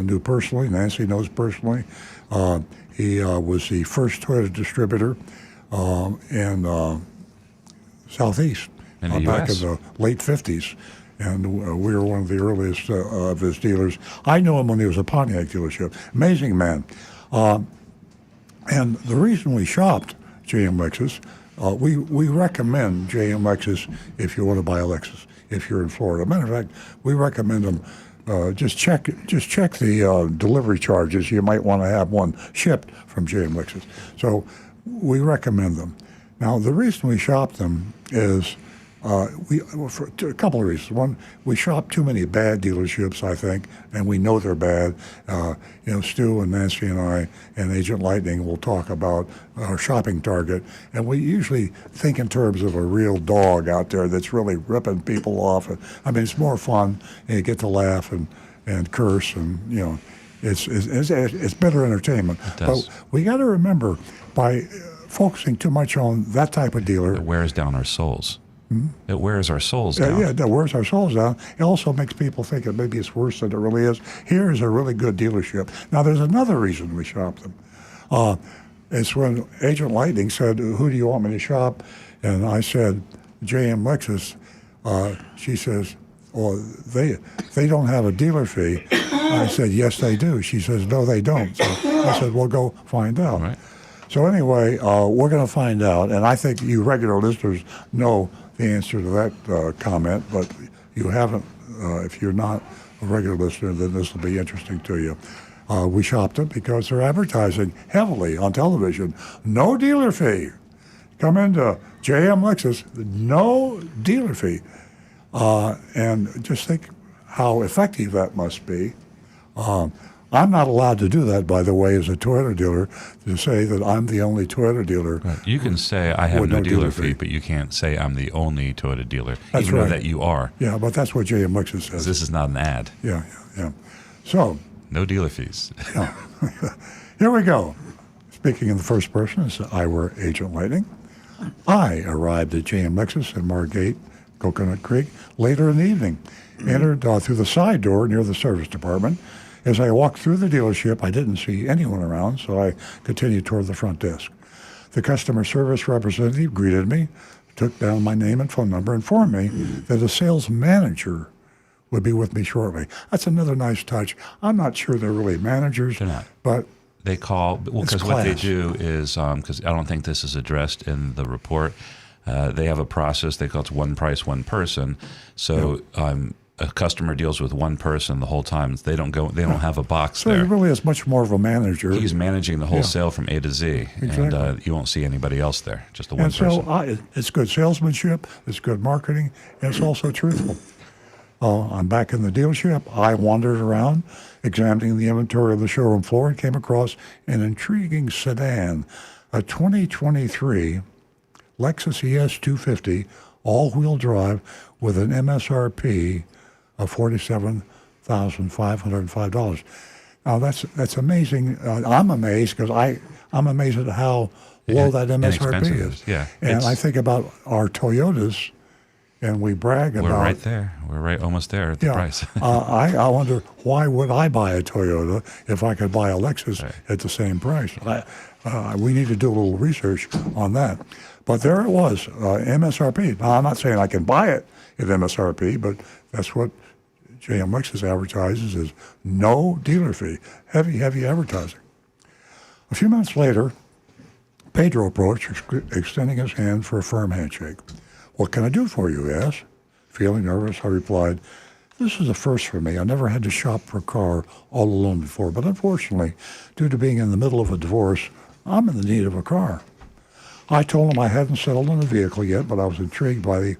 knew personally. Nancy knows personally. He was the first Toyota distributor in Southeast In the back US. in the late 50s. And we were one of the earliest of his dealers. I knew him when he was a Pontiac dealership. Amazing man. And the reason we shopped JM Lexus, we recommend JM Lexus if you want to buy a Lexus, if you're in Florida. Matter of fact, we recommend them. Just check the delivery charges. You might want to have one shipped from JM Lexus. So we recommend them. Now, the reason we shopped them is For a couple of reasons. One, we shop too many bad dealerships, I think, and we know they're bad. Stu and Nancy and I and Agent Lightning will talk about our shopping target, and we usually think in terms of a real dog out there that's really ripping people off. I mean, it's more fun, and you get to laugh and curse, and it's better entertainment. It does. But we got to remember, by focusing too much on that type of dealer, It wears down our souls. Hmm? It wears our souls down. yeah, that wears our souls down. It also makes people think that maybe it's worse than it really is. Here is a really good dealership. Now, there's another reason we shop them. It's when Agent Lightning said, "Who do you want me to shop?" And I said, "JM Lexus." She says, "Well, they don't have a dealer fee." I said, "Yes, they do." She says, "No, they don't." So I said, "Well, go find out." Right. So anyway, we're going to find out, and I think you regular listeners know the answer to that comment, but you haven't. If you're not a regular listener, then this will be interesting to you. We shopped them because they're advertising heavily on television. No dealer fee. Come into JM Lexus, no dealer fee. And just think how effective that must be. I'm not allowed to do that, by the way, as a Toyota dealer, to say that I'm the only Toyota dealer. Right. You can say I have with no dealer fee, but you can't say I'm the only Toyota dealer, That's even right. though that you are. Yeah, but that's what JM Lexus says. This is not an ad. Yeah. So, No dealer fees. here we go. Speaking in the first person, as I were Agent Lightning. I arrived at JM Lexus in Margate, Coconut Creek, later in the evening. Entered through the side door near the service department. As I walked through the dealership, I didn't see anyone around, so I continued toward the front desk. The customer service representative greeted me, took down my name and phone number, informed me that a sales manager would be with me shortly. That's another nice touch. I'm not sure they're really managers, They're not. but They call, well, It's because what they class. do is, because I don't think this is addressed in the report, they have a process, they call it one price, one person. So a customer deals with one person the whole time. They don't have a box so there. he really is much more of a manager. He's managing the whole Yeah. sale from A to Z, Exactly. and you won't see anybody else there, just the one And person. so it's good salesmanship, it's good marketing, and it's also truthful. I'm back in the dealership. I wandered around, examining the inventory of the showroom floor, and came across an intriguing sedan, a 2023 Lexus ES 250 all-wheel drive with an MSRP of $47,505. Now that's amazing. I'm amazed because I'm amazed at how low that MSRP inexpensive. is. Yeah, And it's- I think about our Toyotas, and we brag We're about. right there. We're right almost there at the price. I wonder, why would I buy a Toyota if I could buy a Lexus at the same price? We need to do a little research on that. But there it was, MSRP. Now, I'm not saying I can buy it at MSRP, but that's what JM Lexus advertises is no dealer fee. Heavy advertising. A few minutes later, Pedro approached, extending his hand for a firm handshake. "What can I do for you?" he asked. Feeling nervous, I replied, "This is a first for me. I never had to shop for a car all alone before, but unfortunately, due to being in the middle of a divorce, I'm in the need of a car." I told him I hadn't settled on a vehicle yet, but I was intrigued by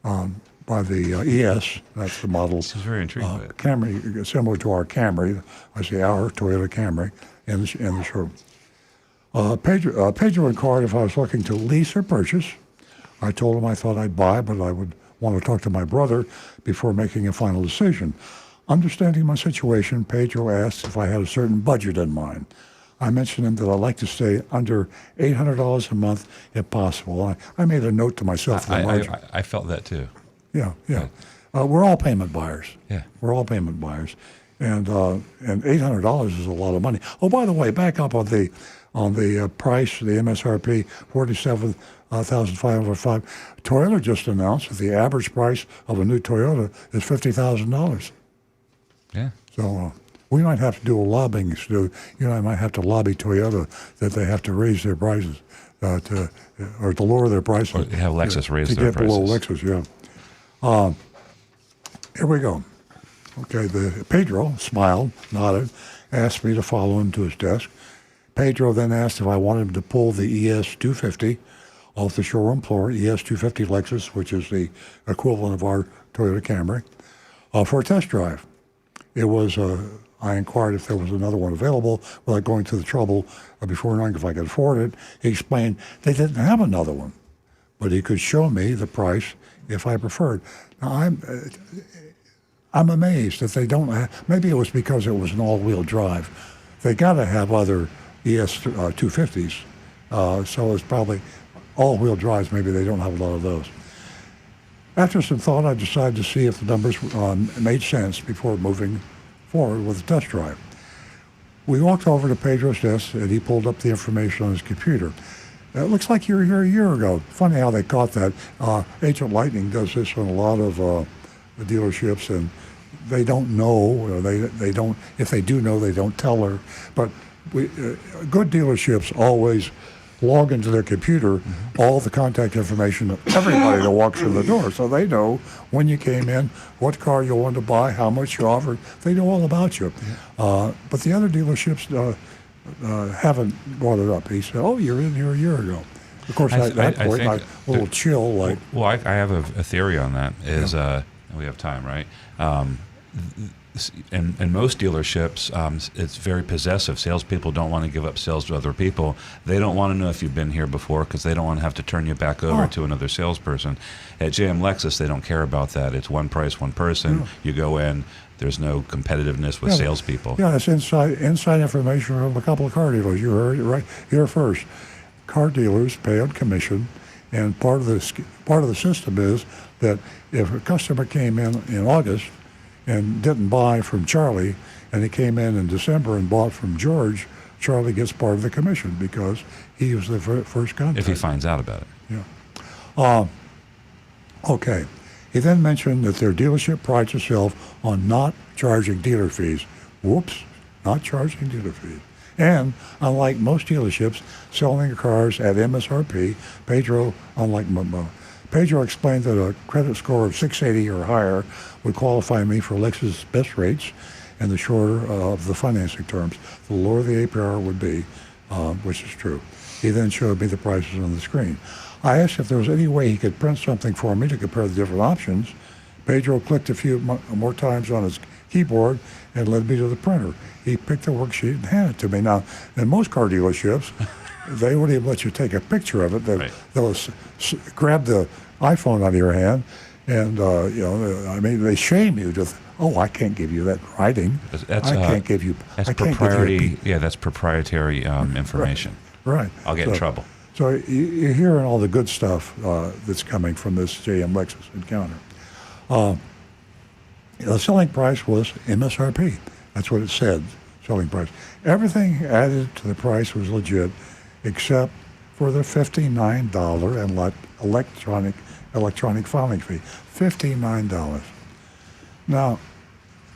the ES. That's the model. He's very intrigued by it. Camry, similar to our Camry. I say our Toyota Camry in the showroom. Pedro inquired if I was looking to lease or purchase. I told him I thought I'd buy, but I would want to talk to my brother before making a final decision. Understanding my situation, Pedro asked if I had a certain budget in mind. I mentioned him that I'd like to stay under $800 a month if possible. I made a note to myself. I felt that too. Yeah. We're all payment buyers. Yeah. We're all payment buyers. And $800 is a lot of money. Oh, by the way, back up on the price, the MSRP, $47,505. Toyota just announced that the average price of a new Toyota is $50,000. Yeah. So we might have to do a lobbying. I might have to lobby Toyota that they have to raise their prices or to lower their prices. Or have Lexus raise to their get below prices. Lexus. Yeah. Here we go. Okay, Pedro smiled, nodded, asked me to follow him to his desk. Pedro then asked if I wanted him to pull the ES 250 off the showroom floor, ES250 Lexus, which is the equivalent of our Toyota Camry, for a test drive. It was, I inquired if there was another one available without going to the trouble before knowing if I could afford it. He explained they didn't have another one, but he could show me the price if I preferred. Now, I'm amazed that they don't have, maybe it was because it was an all-wheel drive. They got to have other ES250s, so it's probably all-wheel drives. Maybe they don't have a lot of those. After some thought, I decided to see if the numbers made sense before moving forward with the test drive. We walked over to Pedro's desk, and he pulled up the information on his computer. It looks like you were here a year ago. Funny how they caught that. Agent Lightning does this on a lot of dealerships, and they don't know, or they don't. If they do know, they don't tell her. But good dealerships always log into their computer all the contact information of everybody that walks through the door, so they know when you came in, what car you wanted to buy, how much you offered. They know all about you. But the other dealerships haven't brought it up. He said, "Oh, you're in here a year ago." Of course, at that point, I a little chill. Like, well, I have a theory on that. Is we have time, right? In most dealerships, it's very possessive. Salespeople don't want to give up sales to other people. They don't want to know if you've been here before because they don't want to have to turn you back over to another salesperson. At JM Lexus, they don't care about that. It's one price, one person. Yeah. You go in. There's no competitiveness with salespeople. Yeah, it's inside information from a couple of car dealers. You heard it right here first. Car dealers pay on commission, and part of the system is that if a customer came in August and didn't buy from Charlie, and he came in December and bought from George, Charlie gets part of the commission because he was the first contact. If he finds out about it. Yeah. Okay. He then mentioned that their dealership prides itself on not charging dealer fees. Whoops, not charging dealer fees. And unlike most dealerships selling their cars at MSRP, Pedro explained that a credit score of 680 or higher would qualify me for Lexus best rates and the shorter of the financing terms. The lower the APR would be, which is true. He then showed me the prices on the screen. I asked if there was any way he could print something for me to compare the different options. Pedro clicked a few more times on his keyboard and led me to the printer. He picked the worksheet and handed it to me. Now, in most car dealerships, they wouldn't even let you take a picture of it. They'll grab the iPhone out of your hand, and they shame you to. I can't give you that writing. I can't give you. That's proprietary. Yeah, that's proprietary information. Right. I'll get in trouble. So you're hearing all the good stuff that's coming from this JM Lexus encounter. The selling price was MSRP. That's what it said, selling price. Everything added to the price was legit, except for the $59 electronic filing fee. $59. Now,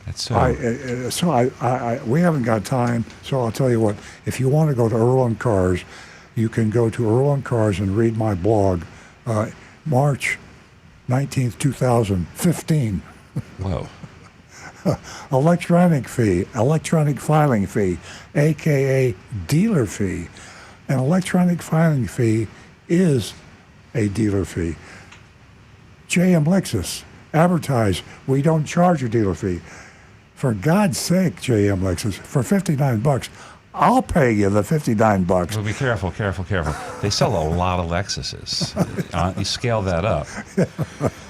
that's so. We haven't got time, so I'll tell you what. If you want to go to Earl on Cars, you can go to Earl on Cars and read my blog, March 19th, 2015. Whoa. Electronic filing fee, a.k.a. dealer fee. An electronic filing fee is a dealer fee. JM Lexus, advertise, we don't charge a dealer fee. For God's sake, JM Lexus, for $59, I'll pay you the $59. Well, be careful. They sell a lot of Lexuses. You scale that up.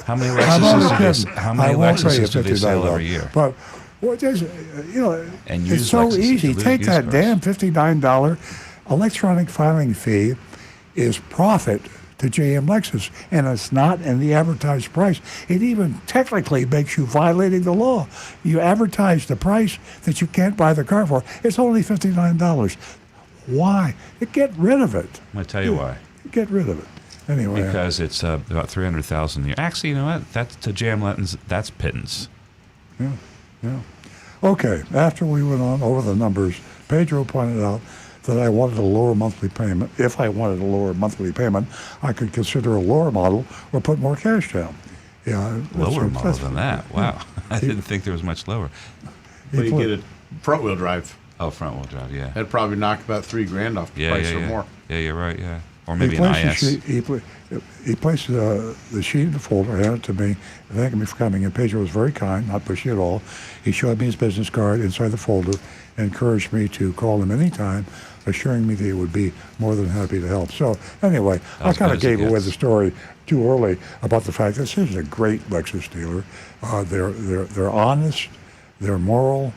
How many Lexuses do they sell every year? But it's so easy. Take that damn $59 electronic filing fee is profit to JM Lexus, and it's not in the advertised price. It even technically makes you violating the law. You advertise the price that you can't buy the car for. It's only $59. Why? Get rid of it. I'm going to tell you why. Get rid of it. Anyway. Because it's about $300,000 a year. Actually, you know what? That's to JM Lexus. That's pittance. Yeah. Okay. After we went on over the numbers, Pedro pointed out that I wanted a lower monthly payment. If I wanted a lower monthly payment, I could consider a lower model or put more cash down. Yeah, lower model than that. Wow. I didn't think there was much lower. Well, you get a front-wheel drive. Oh, front-wheel drive, yeah. That'd probably knock about $3,000 off the price or more. Yeah, you're right, yeah. Or maybe an IS. He placed the sheet in the folder, handed it to me, thanking me for coming. And Pedro was very kind, not pushy at all. He showed me his business card inside the folder and encouraged me to call him anytime, assuring me that he would be more than happy to help. So anyway, I kind of gave away the story too early about the fact that this is a great Lexus dealer. They're honest, they're moral.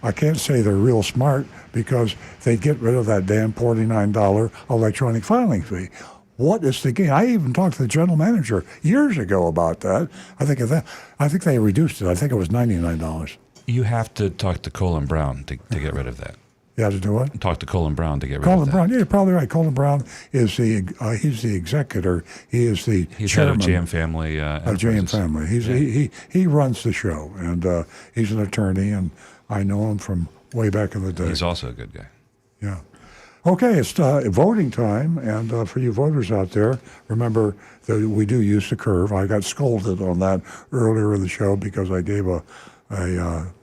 I can't say they're real smart because they get rid of that damn $49 electronic filing fee. What is the game? I even talked to the general manager years ago about that. I think they reduced it. I think it was $99. You have to talk to Colin Brown to get rid of that. You have to do what? Talk to Colin Brown to get rid Colin of that. Brown, yeah, you're probably right. Colin Brown is he's the executor. He is the He's chairman head of JM Family. Of JM Family. He runs the show, and he's an attorney, and I know him from way back in the day. He's also a good guy. Yeah. Okay, it's voting time, and for you voters out there, remember that we do use the curve. I got scolded on that earlier in the show because I gave a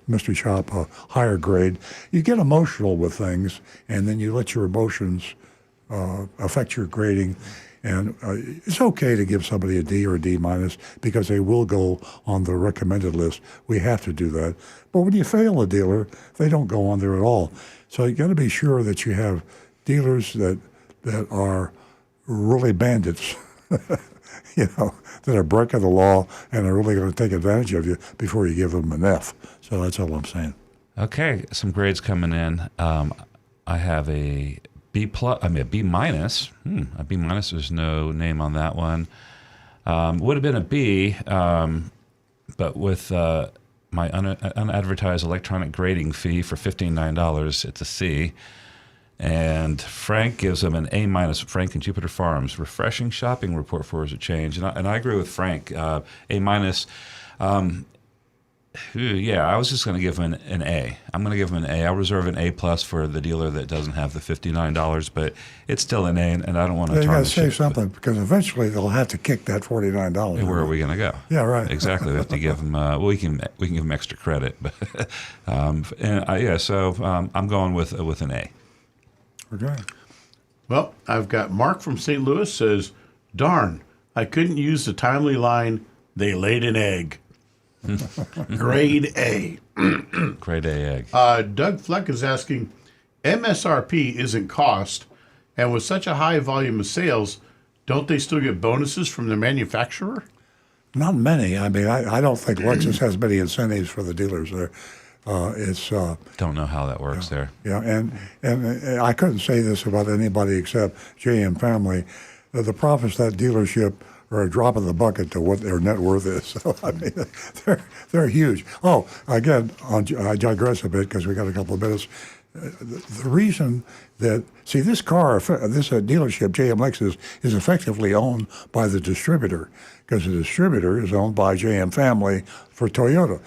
mystery shop a higher grade. You get emotional with things, and then you let your emotions affect your grading. And it's okay to give somebody a D or a D minus because they will go on the recommended list. We have to do that. But when you fail a dealer, they don't go on there at all. So you got to be sure that you have dealers that are really bandits, that are breaking the law and are really going to take advantage of you before you give them an F. So that's all I'm saying. Okay, some grades coming in. I have a B minus. A B minus. There's no name on that one. Would have been a B, but with my unadvertised electronic grading fee for $59, it's a C. And Frank gives him an A minus. Frank in Jupiter Farms, refreshing shopping report for us a change. And I agree with Frank. A minus. Yeah, I was just going to give him an A. I'm going to give him an A. I'll reserve an A plus for the dealer that doesn't have the $59, but it's still an A, and I don't want to. You got to say something because eventually they'll have to kick that $49. Where are we going to go? Yeah, right. Exactly. We have to give them. We can give them extra credit, but So I'm going with an A. Okay. Well, I've got Mark from St. Louis says, "Darn, I couldn't use the timely line. They laid an egg." Grade A. Grade A egg. Doug Fleck is asking, MSRP isn't cost, and with such a high volume of sales, don't they still get bonuses from the manufacturer? Not many. I mean, I don't think Lexus has many incentives for the dealers there. Don't know how that works there. Yeah, and I couldn't say this about anybody except JM Family. The profits of that dealership are a drop in the bucket to what their net worth is. So I mean, they're huge. Oh, again, I digress a bit because we got a couple of minutes. The reason that this dealership, JM Lexus, is effectively owned by the distributor because the distributor is owned by JM Family for Toyota.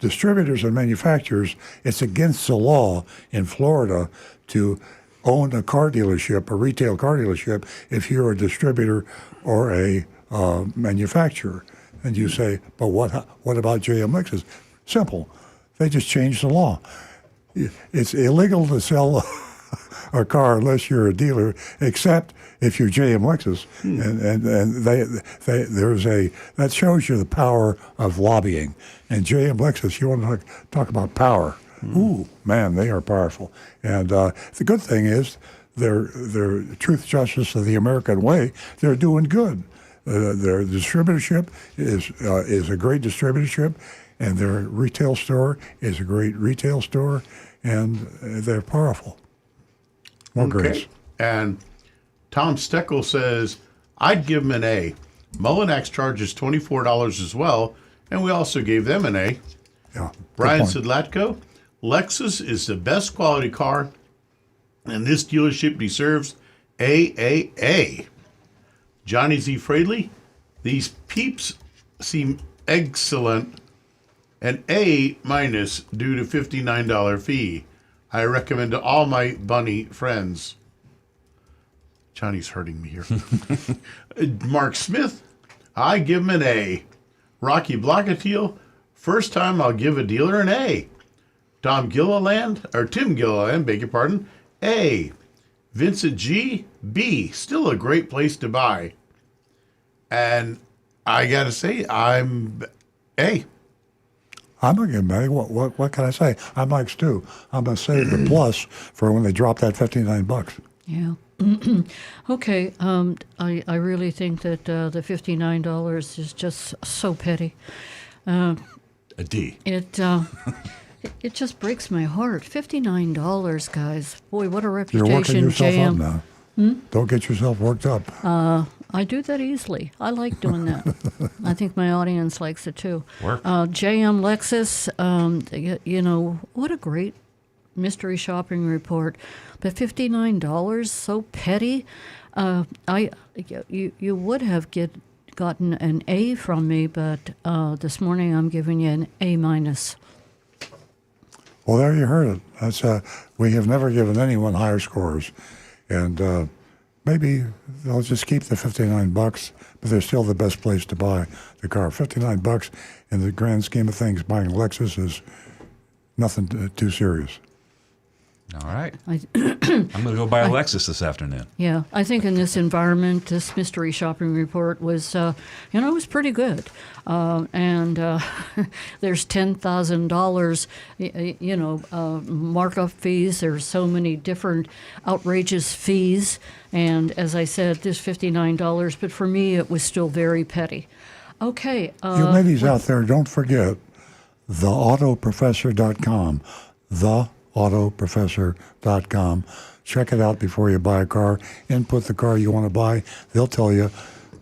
Distributors and manufacturers, it's against the law in Florida to own a car dealership, a retail car dealership, if you're a distributor or a manufacturer. And you say, but what about JM Lexus? Simple. They just changed the law. It's illegal to sell a car unless you're a dealer, except if you're JM Lexus. And that shows you the power of lobbying. And JM Lexus, you want to talk about power. Ooh, man, they are powerful. And the good thing is their truth, justice, and the American way, they're doing good. Their distributorship is a great distributorship, and their retail store is a great retail store, and they're powerful. More grace. And Tom Steckel says, I'd give them an A. Mullinax charges $24 as well, and we also gave them an A. Yeah. Brian Sidlatko, Lexus is the best quality car, and this dealership deserves AAA. Johnny Z. Fradley, these peeps seem excellent. An A minus due to $59 fee. I recommend to all my bunny friends. Johnny's hurting me here. Mark Smith, I give him an A. Rocky Blockatiel, first time I'll give a dealer an A. Tim Gilliland, beg your pardon, A. Vincent G. B. Still a great place to buy. And I got to say, hey. I'm not getting mad. What can I say? I'm like Stu. I'm going to save the plus for when they drop that $59. Yeah. Okay. I really think that the $59 is just so petty. A D. It just breaks my heart. $59, guys. Boy, what a You're reputation, working yourself JM. up now. Don't get yourself worked up. I do that easily. I like doing that. I think my audience likes it too. Work. JM Lexus, you know, what a great mystery shopping report. But $59, so petty. You would have gotten an A from me, but this morning I'm giving you an A minus. Well, there you heard it. That's we have never given anyone higher scores, and maybe they'll just keep the $59, but they're still the best place to buy the car. $59 in the grand scheme of things, buying a Lexus is nothing too serious. All right. I'm going to go buy a Lexus this afternoon. Yeah, I think in this environment, this mystery shopping report was, it was pretty good. And there's $10,000, markup fees. There's so many different outrageous fees. And as I said, this $59, but for me, it was still very petty. Okay. You ladies out there, don't forget theautoprofessor.com. Theautoprofessor.com. Check it out before you buy a car. Input the car you want to buy. They'll tell you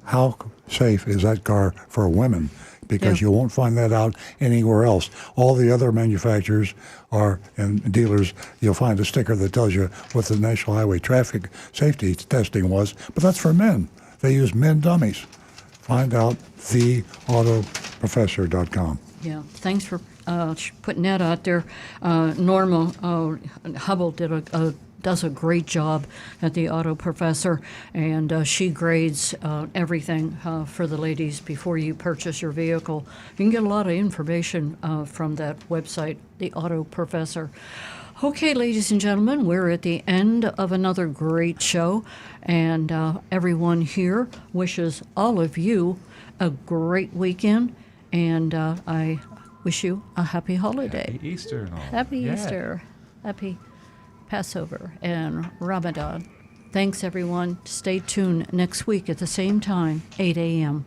how safe is that car for women, because you won't find that out anywhere else. All the other manufacturers and dealers, you'll find a sticker that tells you what the National Highway Traffic Safety testing was, but that's for men. They use men dummies. Find out theautoprofessor.com. Yeah, thanks for putting that out there. Norma Hubble does a great job at the Auto Professor, and she grades everything for the ladies before you purchase your vehicle. You can get a lot of information from that website, the Auto Professor. Okay, ladies and gentlemen, we're at the end of another great show, and everyone here wishes all of you a great weekend, and I wish you a happy holiday. Happy Easter and all. Happy Easter. Happy Passover and Ramadan. Thanks, everyone. Stay tuned next week at the same time, 8 a.m.